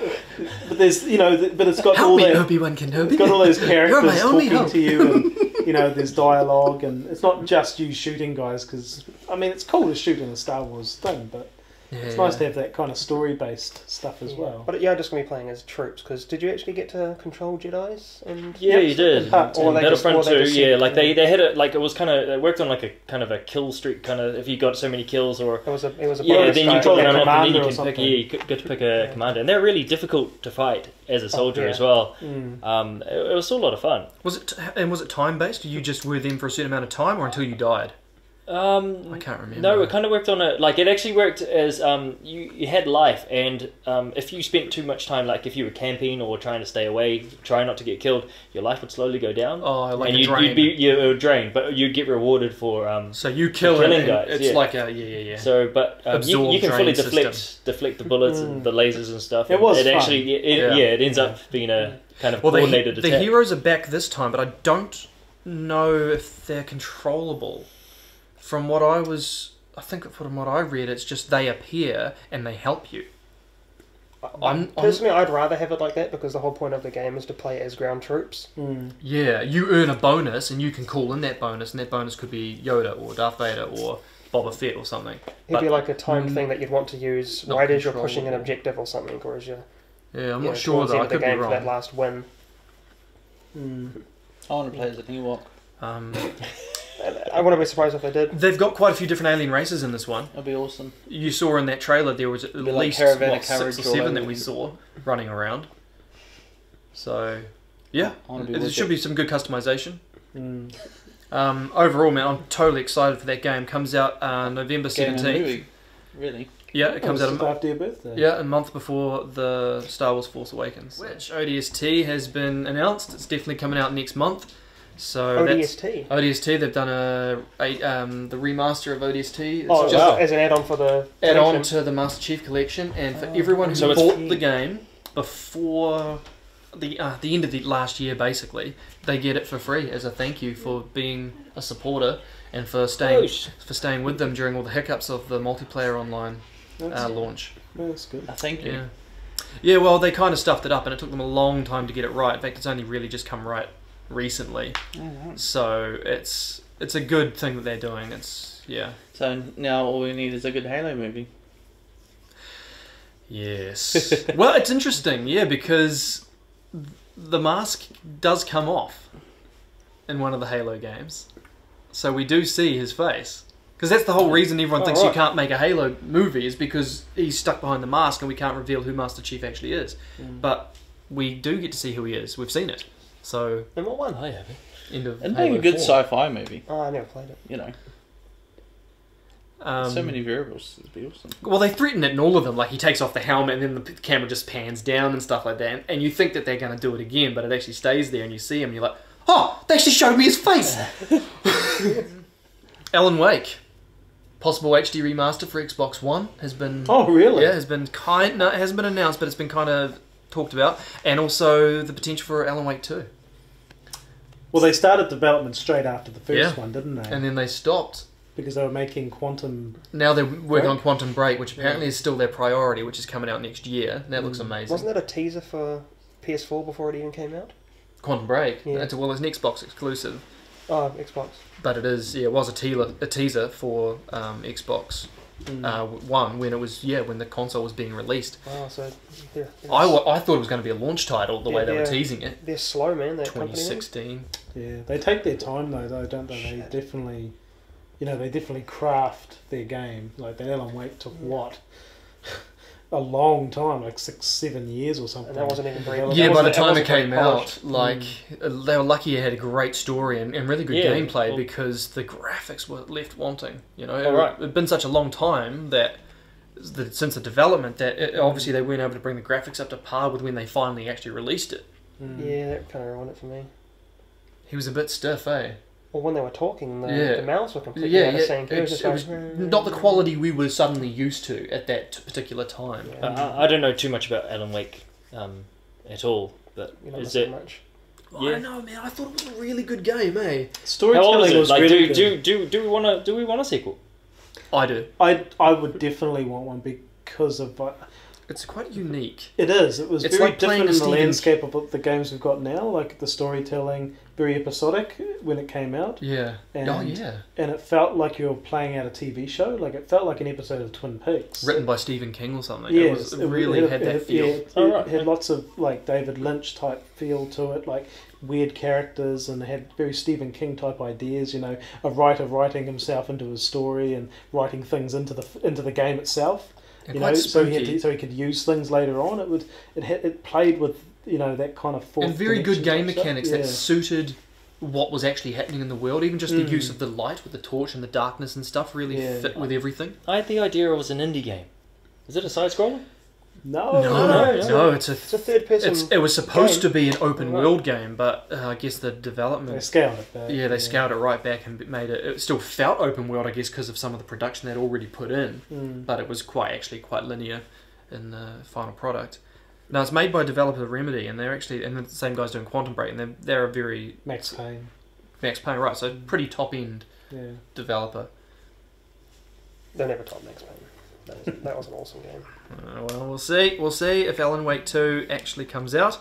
But there's but it's got Help all me, that. Obi-Wan Kenobi. It's got all those You're my characters only talking hope. to you and there's dialogue and it's not just you shooting guys because I mean it's cool to shoot in a Star Wars thing, but it's nice to have that kind of story-based stuff as well. But you're just going to be playing as troops, because did you actually get to control Jedis? And Yeah, you did. in part Or In they Battlefront just- or they 2, just yeah, said- like they had it, like it was kind of, it worked on like a kind of a kill streak, kind of, if you got so many kills or... It was a Yeah, bonus then you die. got control one a up and then you commander or can pick, something. you get to pick a commander. And they're really difficult to fight as a soldier yeah. as well. Mm. It was still a lot of fun. Was it time-based? You just were them for a certain amount of time, or until you died? I can't remember. No, it kind of worked on it. Like it actually worked as you had life, and if you spent too much time, like if you were camping or trying to stay away, try not to get killed, your life would slowly go down. Oh, like and a drain. it would drain, but you'd get rewarded for So you kill killing it, guys, it's yeah. like a yeah. So, but Absorb you can fully drain deflect the bullets and the lasers and stuff. It was It fun. actually, it ends up being a kind of Well, coordinated the attack. heroes are back this time, but I don't know if they're controllable. From what I read, it's just they appear and they help you. Personally, I'd rather have it like that because the whole point of the game is to play as ground troops. Yeah, you earn a bonus and you can call in that bonus, and that bonus could be Yoda or Darth Vader or Boba Fett or something. It'd be like a timed thing that you'd want to use not right as you're pushing an controllable. objective or something, or as you're Yeah, I'm not towards sure the though. end I of the could be game for that wrong. last win. I want to play as an Ewok. I wouldn't be surprised if they did. They've got quite a few different alien races in this one. That'd be awesome. You saw in that trailer there was at Be like least Caravan of 6 Courage or all 7 over that we it. saw running around. So, yeah, I wanna be there with should it. be some good customization. Overall, man, I'm totally excited for that game. Comes out November Game and 17th. movie. Really? Yeah, it comes out after your birthday. a month before the Star Wars Force Awakens. Which ODST has been announced. It's definitely coming out next month. So ODST. ODST, they've done the remaster of ODST. It's Oh, just just as an add-on for the add on collection. to the Master Chief Collection, and for everyone who So it's- bought the game before the end of the last year, basically, they get it for free as a thank you for being a supporter and for staying with them during all the hiccups of the multiplayer online launch. That's good. Thank you. Yeah, well, they kind of stuffed it up, and it took them a long time to get it right. In fact, it's only really just come right recently. So it's a good thing that they're doing. So now all we need is a good Halo movie. Yes. Well, it's interesting, because the mask does come off in one of the Halo games. So we do see his face. Because that's the whole reason everyone thinks you can't make a Halo movie, is because he's stuck behind the mask and we can't reveal who Master Chief actually is. But we do get to see who he is. We've seen it. So, And what one? I haven't. end of And Halo make a good 4. sci-fi movie. Oh, I never played it. You know, Um, so many variables. It'd be awesome. Well, they threaten it in all of them. Like, he takes off the helmet and then the camera just pans down and stuff like that. And you think that they're going to do it again, but it actually stays there and you see him and you're like, oh, they actually showed me his face! Alan Wake. Possible HD remaster for Xbox One has been... Oh, really? Yeah, no, it hasn't been announced, but it's been kind of talked about. And also the potential for Alan Wake 2. Well, they started development straight after the first Yeah. one, didn't they? And then they stopped. Because they were making Quantum... Now they're working Break? on Quantum Break, which apparently is still their priority, which is coming out next year. That looks amazing. Wasn't that a teaser for PS4 before it even came out? Quantum Break? Yeah. It's an Xbox exclusive. Oh, Xbox. But it was a teaser for Xbox One when it was when the console was being released. Wow, so I thought it was going to be a launch title the way they were Yeah. teasing it. they're slow, man. That company. 2016. Yeah, they take their time though, don't they? They definitely, they definitely craft their game. Like that Alan Wake took what? a long time, like 6-7 years or something. And that wasn't even very. Yeah, by the that time it wasn't very came polished. out, like they were lucky it had a great story and really good Yeah, gameplay well- because the graphics were left wanting. You know, Alright. it'd been such a long time that since the development that obviously they weren't able to bring the graphics up to par with when they finally actually released it. Yeah, that kind of ruined it for me. He was a bit stiff, eh? Well, when they were talking, Yeah. the mouths were completely Yeah, out of sync. It was just it was not the quality we were suddenly used to at that particular time. Yeah. I don't know too much about Alan Wake at all, but You know, is not it? much. I don't know, man. I thought it was a really good game, eh? How old Storytelling is it? was Like, really do good. do we want a sequel? I do. I would definitely want one because of It's quite unique. it is. It was It's very like playing different a in the Stephen- landscape of the games we've got now. Like the storytelling, very episodic when it came out, Yeah. And- Oh, yeah. and it felt like you were playing out a TV show. Like it felt like an episode of Twin Peaks. Written by Stephen King or something. Yes, It really had that feel. Yeah, it Oh, right. had lots of like David Lynch type feel to it, like weird characters, and it had very Stephen King type ideas. You know, a writer writing himself into his story and writing things into the game itself. And You quite know, so spooky. he could use things later on. It played with that kind of fourth And very good dimension game type stuff. mechanics Yeah. that suited what was actually happening in the world. Even just the Mm. use of the light with the torch and the darkness and stuff really Yeah. fit with everything. I had the idea it was an indie game. Is it a side scroller? No, No, it's It's a third person. it was supposed game. to be an open Right. world game, but I guess the They development. scaled it back. Yeah, they scaled it right back and made it. It still felt open world, I guess, because of some of the production they'd already put in. Mm. But it was quite linear in the final product. Now it's made by developer Remedy, and they're the same guys doing Quantum Break, and they're a very Max Payne. Max Payne, right? So pretty top end Yeah. developer. They never topped Max Payne. That was an awesome game. Well, we'll see. We'll see if Alan Wake 2 actually comes out.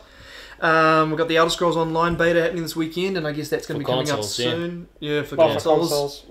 We've got the Elder Scrolls Online beta happening this weekend, and I guess that's going to For be coming consoles, up yeah. soon. Yeah, for Well, for consoles. consoles,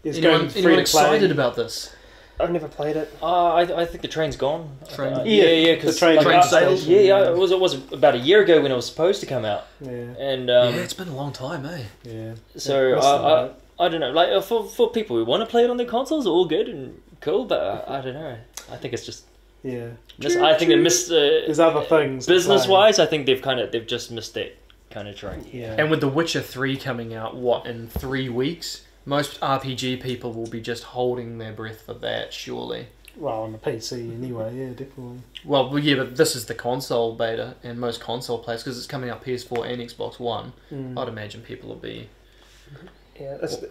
It's Anyone, going free anyone to excited play. about this? I've never played it. I think the train's gone. Train- Yeah, the because train sales. Yeah, it was about a year ago when it was supposed to come out, Yeah. and Yeah, it's been a long time, eh? Yeah. so Yeah, must I don't know. Like for people who want to play it on their consoles, all good and cool, but I don't know. I think it's just. Yeah. I think they missed. There's other things. to Business play. wise, I think they've just missed that kind of train. Yeah. And with The Witcher 3 coming out, in 3 weeks? Most RPG people will be just holding their breath for that, surely. Well, on the PC anyway. Yeah, definitely. Well, yeah, but this is the console beta, and most console players, because it's coming out PS4 and Xbox One, Mm. I'd imagine people will be... Yeah, that's Do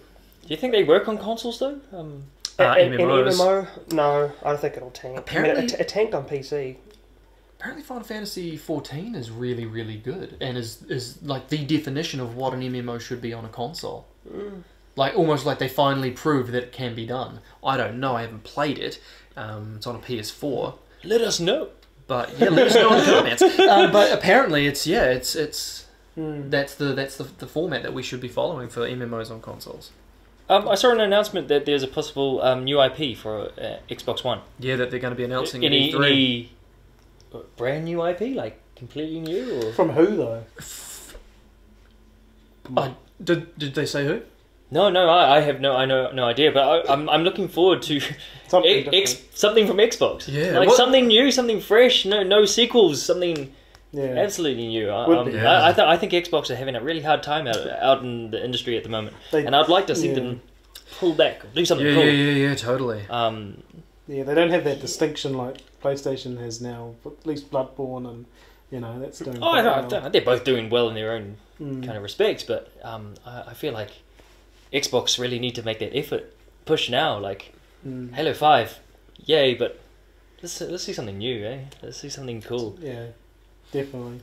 you think they work on consoles though? in MMOs. MMO. No, I don't think it'll tank. Apparently- it tanked on PC. Apparently Final Fantasy 14 is really, really good, and is like the definition of what an MMO should be on a console. Like, almost like they finally proved that it can be done. I don't know, I haven't played it. It's on a PS4. Let us know. But yeah, let us know in the comments. But apparently it's that's the format that we should be following for MMOs on consoles. I saw an announcement that there's a possible new IP for Xbox One. Yeah, that they're going to be announcing at Any, E3. any brand new IP, like completely new, or From who though? Did they say who? no? I have no idea. But I'm looking forward to Something different. something from Xbox. Yeah, like what- something new, something fresh. No sequels. Something Yeah. absolutely new. Would be. Yeah. I think Xbox are having a really hard time out in the industry at the moment, They- and I'd like to see yeah. them pull back, do something Yeah, cool. yeah, totally. Yeah, they don't have that distinction like PlayStation has now. At least Bloodborne and that's doing. Oh, quite well. they're both doing well in their own Mm. kind of respects, but I feel like Xbox really need to make that effort push now. Like Mm. Halo 5, yay, but let's see something new, eh? Let's see something cool. Yeah, definitely.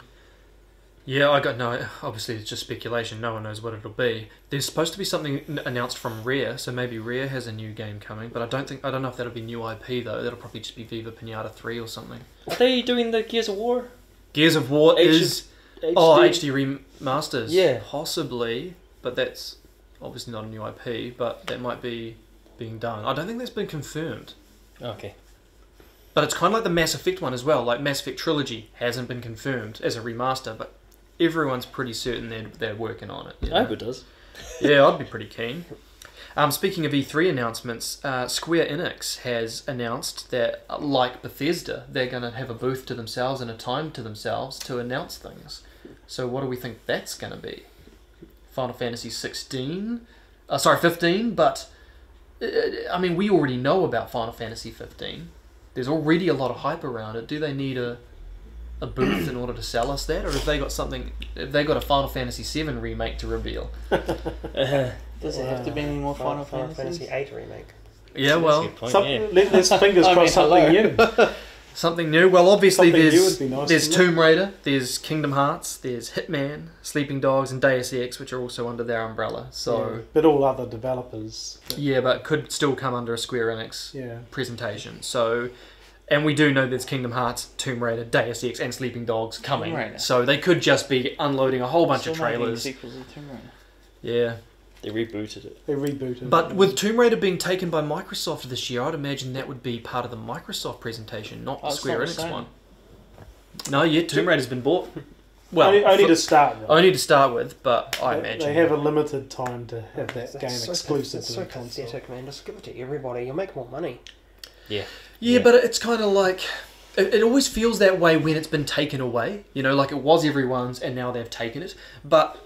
Yeah, I got no. Obviously, it's just speculation. No one knows what it'll be. There's supposed to be something announced from Rare, so maybe Rare has a new game coming. But I don't know if that'll be new IP though. That'll probably just be Viva Pinata 3 or something. Are they doing the Gears of War? Gears of War is HD? HD remasters. Yeah. Possibly, but that's obviously not a new IP. But that might be being done. I don't think that's been confirmed. Okay. But it's kind of like the Mass Effect one as well. Like Mass Effect Trilogy hasn't been confirmed as a remaster, but everyone's pretty certain they're working on it. You I know? hope it does. Yeah, I'd be pretty keen. Speaking of E3 announcements, Square Enix has announced that, like Bethesda, they're going to have a booth to themselves and a time to themselves to announce things. So what do we think that's going to be? Final Fantasy 15, but I mean, we already know about Final Fantasy 15. There's already a lot of hype around it. Do they need a booth in order to sell us that, or have they got something? Have they got a Final Fantasy 7 remake to reveal? Does it have to be any more Final Fantasy Fantasies? 8 remake. Yeah, well, let's fingers crossed something new. something new. Well, obviously Something new there's would be nice, there's wouldn't Tomb Raider, there's Kingdom Hearts, there's Hitman, Sleeping Dogs, and Deus Ex, which are also under their umbrella. So Yeah, but all other developers. yeah, but could still come under a Square Enix Yeah. presentation. So, and we do know there's Kingdom Hearts, Tomb Raider, Deus Ex, and Sleeping Dogs coming. Tomb Raider. So they could just be unloading a whole bunch of Still making trailers. sequels of Tomb Raider. Yeah. They rebooted it. They rebooted. But with Tomb Raider being taken by Microsoft this year, I'd imagine that would be part of the Microsoft presentation, not the Oh, it's Square not the Enix same. one. No, yeah, Tomb Raider's been bought. Well, only to start with. only to start with, but I They- imagine they have a limited time to have that game so exclusive It's to so the console. pathetic, man. Just give it to everybody. You'll make more money. Yeah, Yeah. but it's kind of like it always feels that way when it's been taken away. You know, like it was everyone's, and now they've taken it. But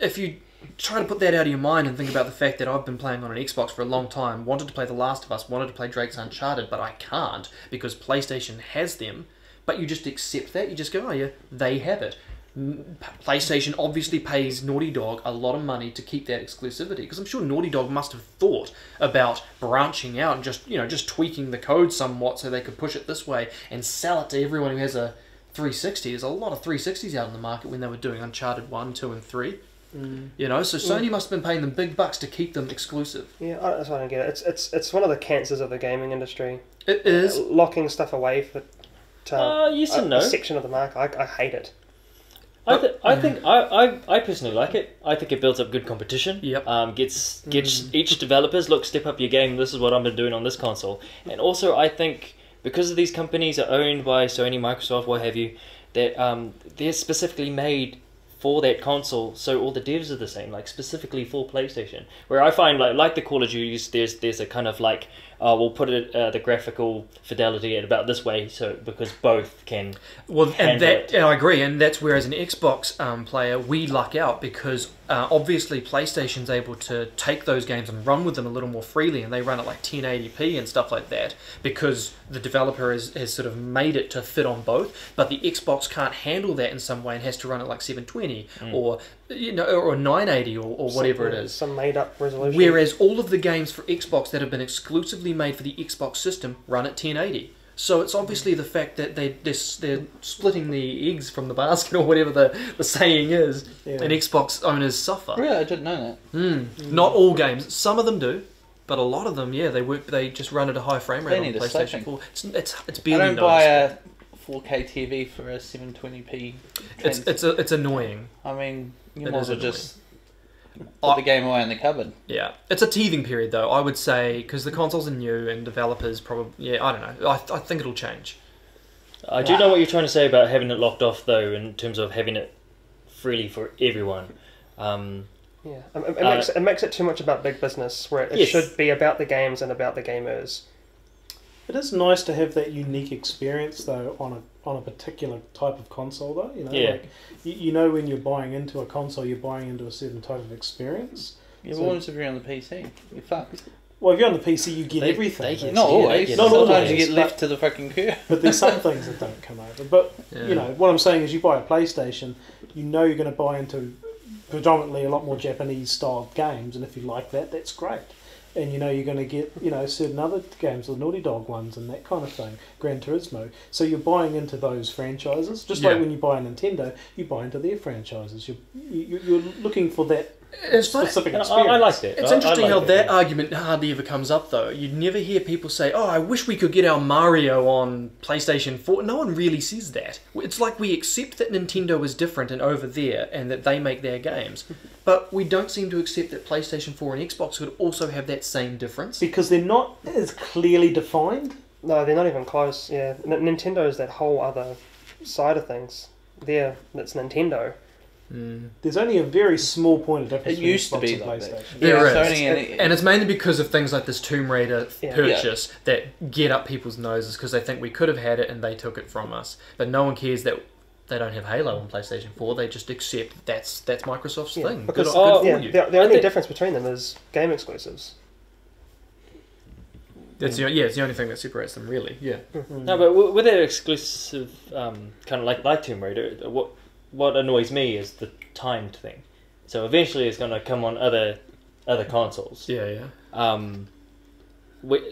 if you try to put that out of your mind and think about the fact that I've been playing on an Xbox for a long time, wanted to play The Last of Us, wanted to play Drake's Uncharted, but I can't because PlayStation has them. But you just accept that. You just go, oh yeah, they have it. PlayStation obviously pays Naughty Dog a lot of money to keep that exclusivity, because I'm sure Naughty Dog must have thought about branching out and just tweaking the code somewhat so they could push it this way and sell it to everyone who has a 360. There's a lot of 360s out in the market when they were doing Uncharted 1, 2 and 3. You know, so Sony must have been paying them big bucks to keep them exclusive. Yeah, that's what I don't get it. It's one of the cancers of the gaming industry. It is. Locking stuff away for Yes and no. a section of the market. I hate it. I personally like it. I think it builds up good competition. Yep. Gets each developers, look, step up your game. This is what I've been doing on this console. And also, I think because of these companies are owned by Sony, Microsoft, what have you, that they're specifically made for that console, so all the devs are the same, like specifically for PlayStation. Where I find like the Call of Duties, there's a kind of like we'll put it the graphical fidelity at about this way, so because both can. Well, and handle that it. I agree, and that's where as an Xbox player we luck out because obviously PlayStation's able to take those games and run with them a little more freely, and they run at like 1080p and stuff like that because the developer has sort of made it to fit on both. But the Xbox can't handle that in some way and has to run at like 720 or or 980 or whatever it is. Some made up resolution. Whereas all of the games for Xbox that have been exclusively made for the Xbox system run at 1080. So it's obviously the fact that they're splitting the eggs from the basket or whatever the saying is, Yeah. and Xbox owners suffer. Really, I didn't know that. Not all games. Some of them do, but a lot of them, yeah, they just run at a high frame rate They on need a PlayStation setting. 4. It's I barely don't buy noticeable. a 4K TV for a 720p. It's annoying. I mean, you It might is as well just annoying. put the game away in the cupboard. Yeah, it's a teething period though, I would say, because the consoles are new and developers probably. Yeah, I don't know. I think it'll change. I do know what you're trying to say about having it locked off, though, in terms of having it freely for everyone. Yeah, it makes it too much about big business, where it Yes. should be about the games and about the gamers. It is nice to have that unique experience though on a particular type of console though. You know, Yeah. like you know when you're buying into a console, you're buying into a certain type of experience. Yeah, So- but what if you're on the PC? You're fucked. Well, if you're on the PC, you get They everything. get- Not Yeah, always. they Not Sometimes always, you get but- left to the fucking curb. But there's some things that don't come over. But Yeah. you know what I'm saying is, you buy a PlayStation, you know you're going to buy into predominantly a lot more Japanese styled games, and if you like that, that's great. And you know you're going to get certain other games, the Naughty Dog ones and that kind of thing, Gran Turismo. So you're buying into those franchises, just like Yeah. when you buy a Nintendo, you buy into their franchises. You're looking for that It's funny. specific And experience. I like that. It's I interesting like how that argument hardly ever comes up, though. You'd never hear people say, "Oh, I wish we could get our Mario on PlayStation 4." No one really says that. It's like we accept that Nintendo is different and over there, and that they make their games, but we don't seem to accept that PlayStation 4 and Xbox could also have that same difference. Because they're not as clearly defined. No, they're not even close. Yeah, Nintendo is that whole other side of things. That's Nintendo. There's only a very small point of difference. It used to between be Xbox like and that. PlayStation. There Yeah, is. Sony And it's mainly because of things like this Tomb Raider Yeah. purchase that get up people's noses because they think we could have had it and they took it from us. But no one cares that they don't have Halo on PlayStation 4. They just accept that's Microsoft's Yeah, thing. because Good for yeah, you. the only difference between them is game exclusives. It's the only thing that separates them, really. Yeah. No, but with their exclusive, kind of like Tomb Raider, what annoys me is the timed thing. So eventually it's going to come on other consoles. Yeah.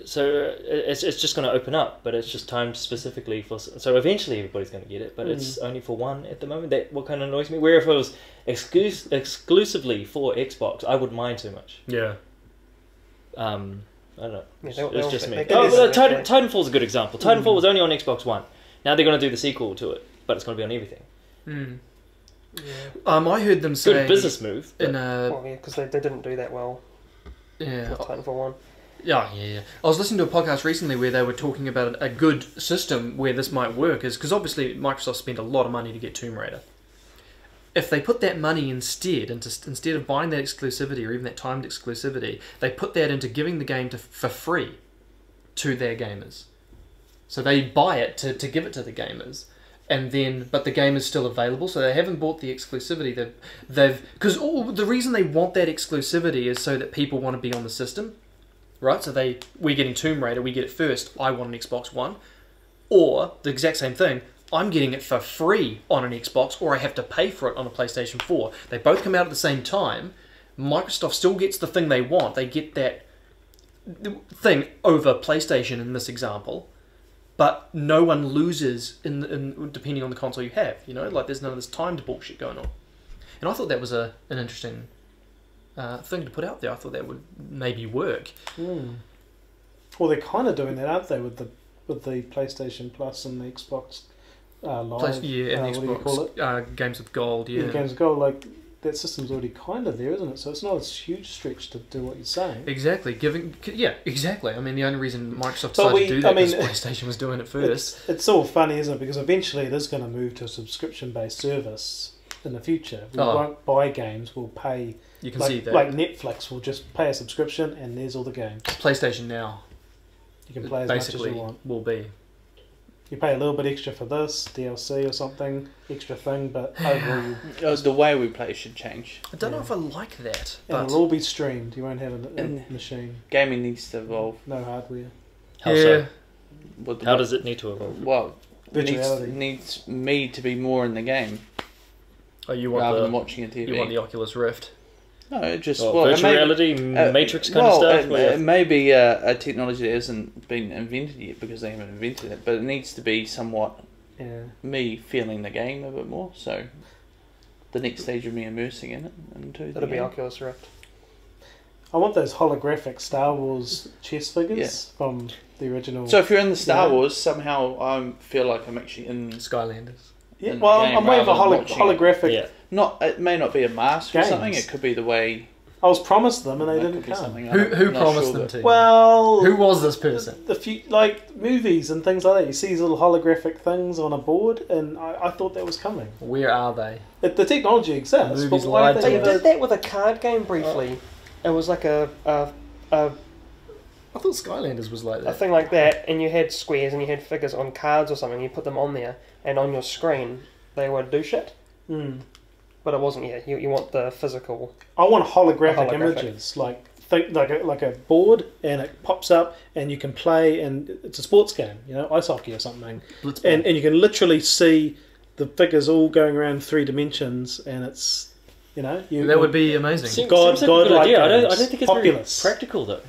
So it's just going to open up, but it's just timed specifically for. So eventually everybody's going to get it, but it's only for one at the moment. That what kind of annoys me. Where if it was exclusively for Xbox, I wouldn't mind too much. Yeah. I don't know. Yeah, It's just me. they can- Titanfall's a good example. Titanfall was only on Xbox One. Now they're going to do the sequel to it, but it's going to be on everything. I heard them say Good business move. in a Well, yeah, because they didn't do that well with Titanfall 1. Yeah. I was listening to a podcast recently where they were talking about a good system where this might work is because obviously Microsoft spent a lot of money to get Tomb Raider. If they put that money instead of buying that exclusivity or even that timed exclusivity, they put that into giving the game for free to their gamers. So they buy it to give it to the gamers. But the game is still available, so they haven't bought the exclusivity. Because the reason they want that exclusivity is so that people want to be on the system, right? So we're getting Tomb Raider, we get it first. I want an Xbox One, or the exact same thing. I'm getting it for free on an Xbox, or I have to pay for it on a PlayStation 4. They both come out at the same time. Microsoft still gets the thing they want. They get that thing over PlayStation in this example. But no one loses in depending on the console you have. Like there's none of this timed bullshit going on. And I thought that was an interesting thing to put out there. I thought that would maybe work. Well, they're kind of doing that, aren't they, with the PlayStation Plus and the Xbox Live? And what do you call it? Xbox Games with Gold. Yeah. Games of Gold, like that system's already kind of there, isn't it? So it's not a huge stretch to do what you're saying. Exactly. Exactly. I mean, the only reason Microsoft decided to do that is PlayStation was doing it first. It's all funny, isn't it? Because eventually it is going to move to a subscription-based service in the future. We won't buy games, we'll pay. You can see that. Like Netflix, will just pay a subscription and there's all the games. PlayStation Now. You can play as much as you want. Will be. You pay a little bit extra for this, DLC or something, extra thing, but overall... The way we play should change. I don't know if I like that. And But it'll all be streamed. You won't have a machine. Gaming needs to evolve. No hardware. How so? How does it need to evolve? Well, Virtuality. needs me to be more in the game you rather want than watching a TV. You want the Oculus Rift. No, just virtual reality, Matrix kind of stuff. It may be a technology that hasn't been invented yet because they haven't invented it, but it needs to be somewhat me feeling the game a bit more. So the next stage of me immersing in it. That'll be Oculus Rift. I want those holographic Star Wars chess figures from the original. So if you're in the Star Wars, somehow I feel like I'm actually in Skylanders. Yeah, in well, the game I'm waiting for rather than watching it. holographic. Yeah. It may not be a mask or Games. something. It could be the way. I was promised them and they it didn't could be come. something. Who I'm not promised sure them that- to? Well, Who was this person? the few like movies and things like that. You see these little holographic things on a board, and I thought that was coming. Where are they? The technology exists. The but movies why lied they to They us. never- did that with a card game briefly. It was like a I thought Skylanders was like that. thing like that, and you had squares and you had figures on cards or something. You put them on there, and on your screen they would do shit. But it wasn't. Yeah, you want the physical. I want holographic Holographic. images, like a board, and it pops up, and you can play, and it's a sports game, ice hockey or something, and you can literally see the figures all going around 3 dimensions, and it's that would be amazing. Seems God- like a good godlike idea. I don't games. think it's Populous. very practical though.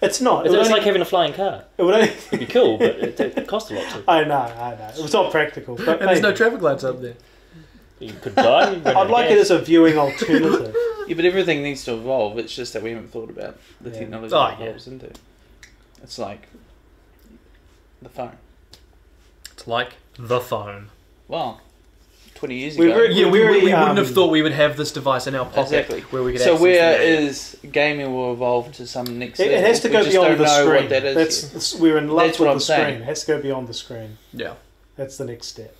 It's not. It's like having a flying car. It would only. It'd be cool, but it costs a lot too. I know. It was not practical, but And there's no maybe. traffic lights up there. You could die. I'd like it as a viewing alternative. Yeah, but everything needs to evolve. It's just that we haven't thought about the technology Oh, that evolves into. It's like the phone. It's like the phone. Well, 20 years We're ago. very- Yeah, we very, wouldn't have thought we would have this device in our pocket Exactly. where we could So access where the internet. is gaming will evolve to some next It level? has to We go just beyond don't the know screen. what that is yet. That's we're in love That's with what the I'm screen. saying. It has to go beyond the screen. Yeah. That's the next step.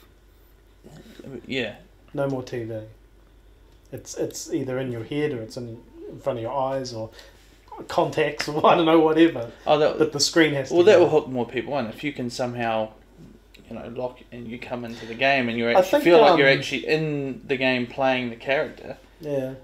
Yeah. No more TV. It's either in your head or it's in front of your eyes or contacts or I don't know, whatever. But the screen has to. Well, that will hook more people in if you can somehow, lock and you come into the game and you actually feel like you're actually in the game playing the character. Yeah.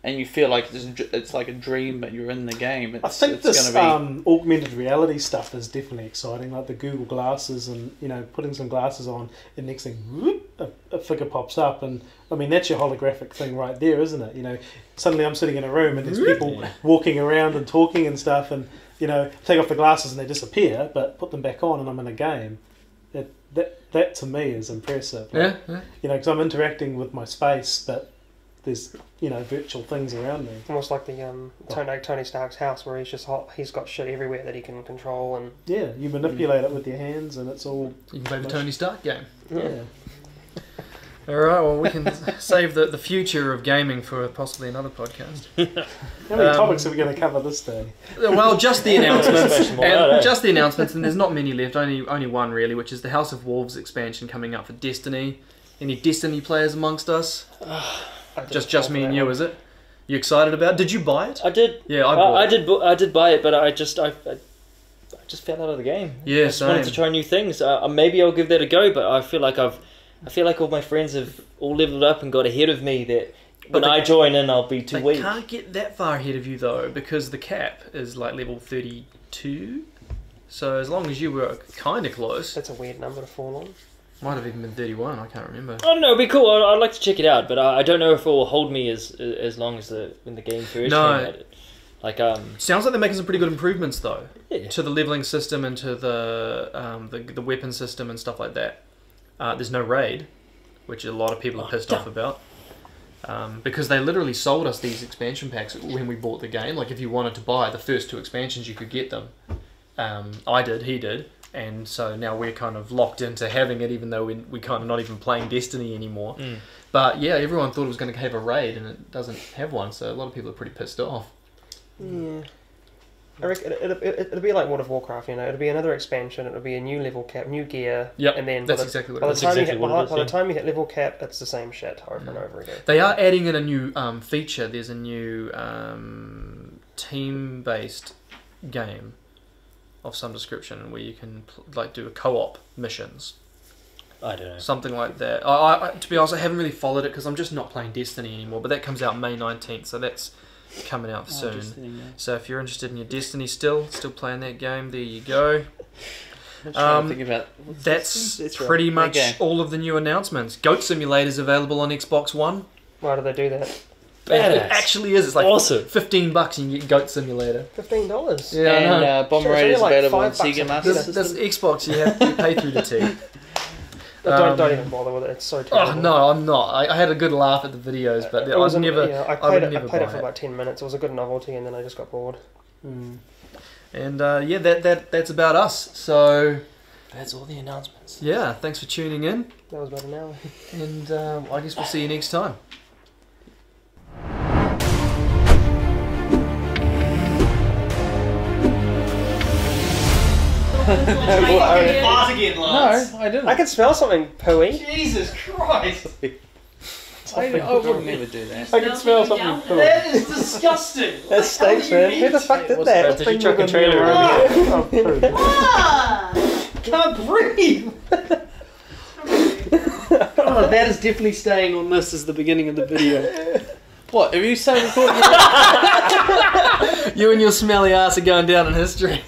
And you feel like it's like a dream, but you're in the game. I think this augmented reality stuff is definitely exciting, like the Google glasses and, putting some glasses on and next thing, whoop, a figure pops up and, I mean, that's your holographic thing right there, isn't it? Suddenly I'm sitting in a room and there's people walking around and talking and stuff and, take off the glasses and they disappear, but put them back on and I'm in a game. That to me is impressive. Yeah. Because I'm interacting with my space, but there's virtual things around me. Almost like the Tony Stark's house, where he's got shit everywhere that he can control and you manipulate it with your hands, and it's all. You can play the Tony Stark game. Yeah. All right. Well, we can save the future of gaming for possibly another podcast. How many topics are we going to cover this day? Well, just the announcements, and there's not many left. Only one really, which is the House of Wolves expansion coming up for Destiny. Any Destiny players amongst us? Just me and you, is it? You excited about it? Did you buy it? I did. Yeah, I did buy it, but I just fell out of the game. Yeah, I just wanted to try new things. Maybe I'll give that a go, but I feel like all my friends have all leveled up and got ahead of me. That when I join in, I'll be too weak. They can't get that far ahead of you though, because the cap is like level 32. So as long as you were kind of close, that's a weird number to fall on. Might have even been 31. I can't remember. I don't know. It'd be cool. I'd like to check it out, but I don't know if it will hold me as long as when the game first came out. Like sounds like they're making some pretty good improvements though, yeah. to the leveling system and to the weapon system and stuff like that. There's no raid, which a lot of people are pissed off about, because they literally sold us these expansion packs when we bought the game. Like if you wanted to buy the first 2 expansions, you could get them. I did. He did. And so now we're kind of locked into having it, even though we kind of not even playing Destiny anymore. But yeah, everyone thought it was going to have a raid, and it doesn't have one. So a lot of people are pretty pissed off. Yeah, I reckon it'll be like World of Warcraft. It'll be another expansion. It'll be a new level cap, new gear. Yep, and then that's exactly what by it the is. By the time you hit level cap, it's the same shit over and over again. They are adding in a new feature. There's a new team-based game of some description where you can do co-op missions. I don't know. Something like that. I to be honest, I haven't really followed it because I'm just not playing Destiny anymore. But that comes out May 19th, so that's coming out soon. Destiny, yeah. So if you're interested in your Destiny still playing that game, there you go. I'm trying to think about that's pretty much all of the new announcements. Goat Simulator is available on Xbox One. Why do they do that? It actually is. It's like awesome. $15 and you get Goat Simulator. $15. Yeah, and Bomb Raid is available on Sega Master System. System. This Xbox, you have to pay through the T. Don't even bother with it. It's so terrible. Oh no, I'm not. I had a good laugh at the videos, but I played it for about 10 minutes. It was a good novelty, and then I just got bored. And that's about us. So that's all the announcements. Yeah, thanks for tuning in. That was about an hour. And I guess we'll see you next time. Fart again, Lance. No, I didn't. I can smell something pooey. Jesus Christ! I would never do that. I can smell something pooey. That is disgusting! That stinks, man. Who the fuck did that? Did you chuck a trailer over? Can't breathe! Oh, that is definitely staying on this as the beginning of the video. What? Have you recording? You and your smelly ass are going down in history.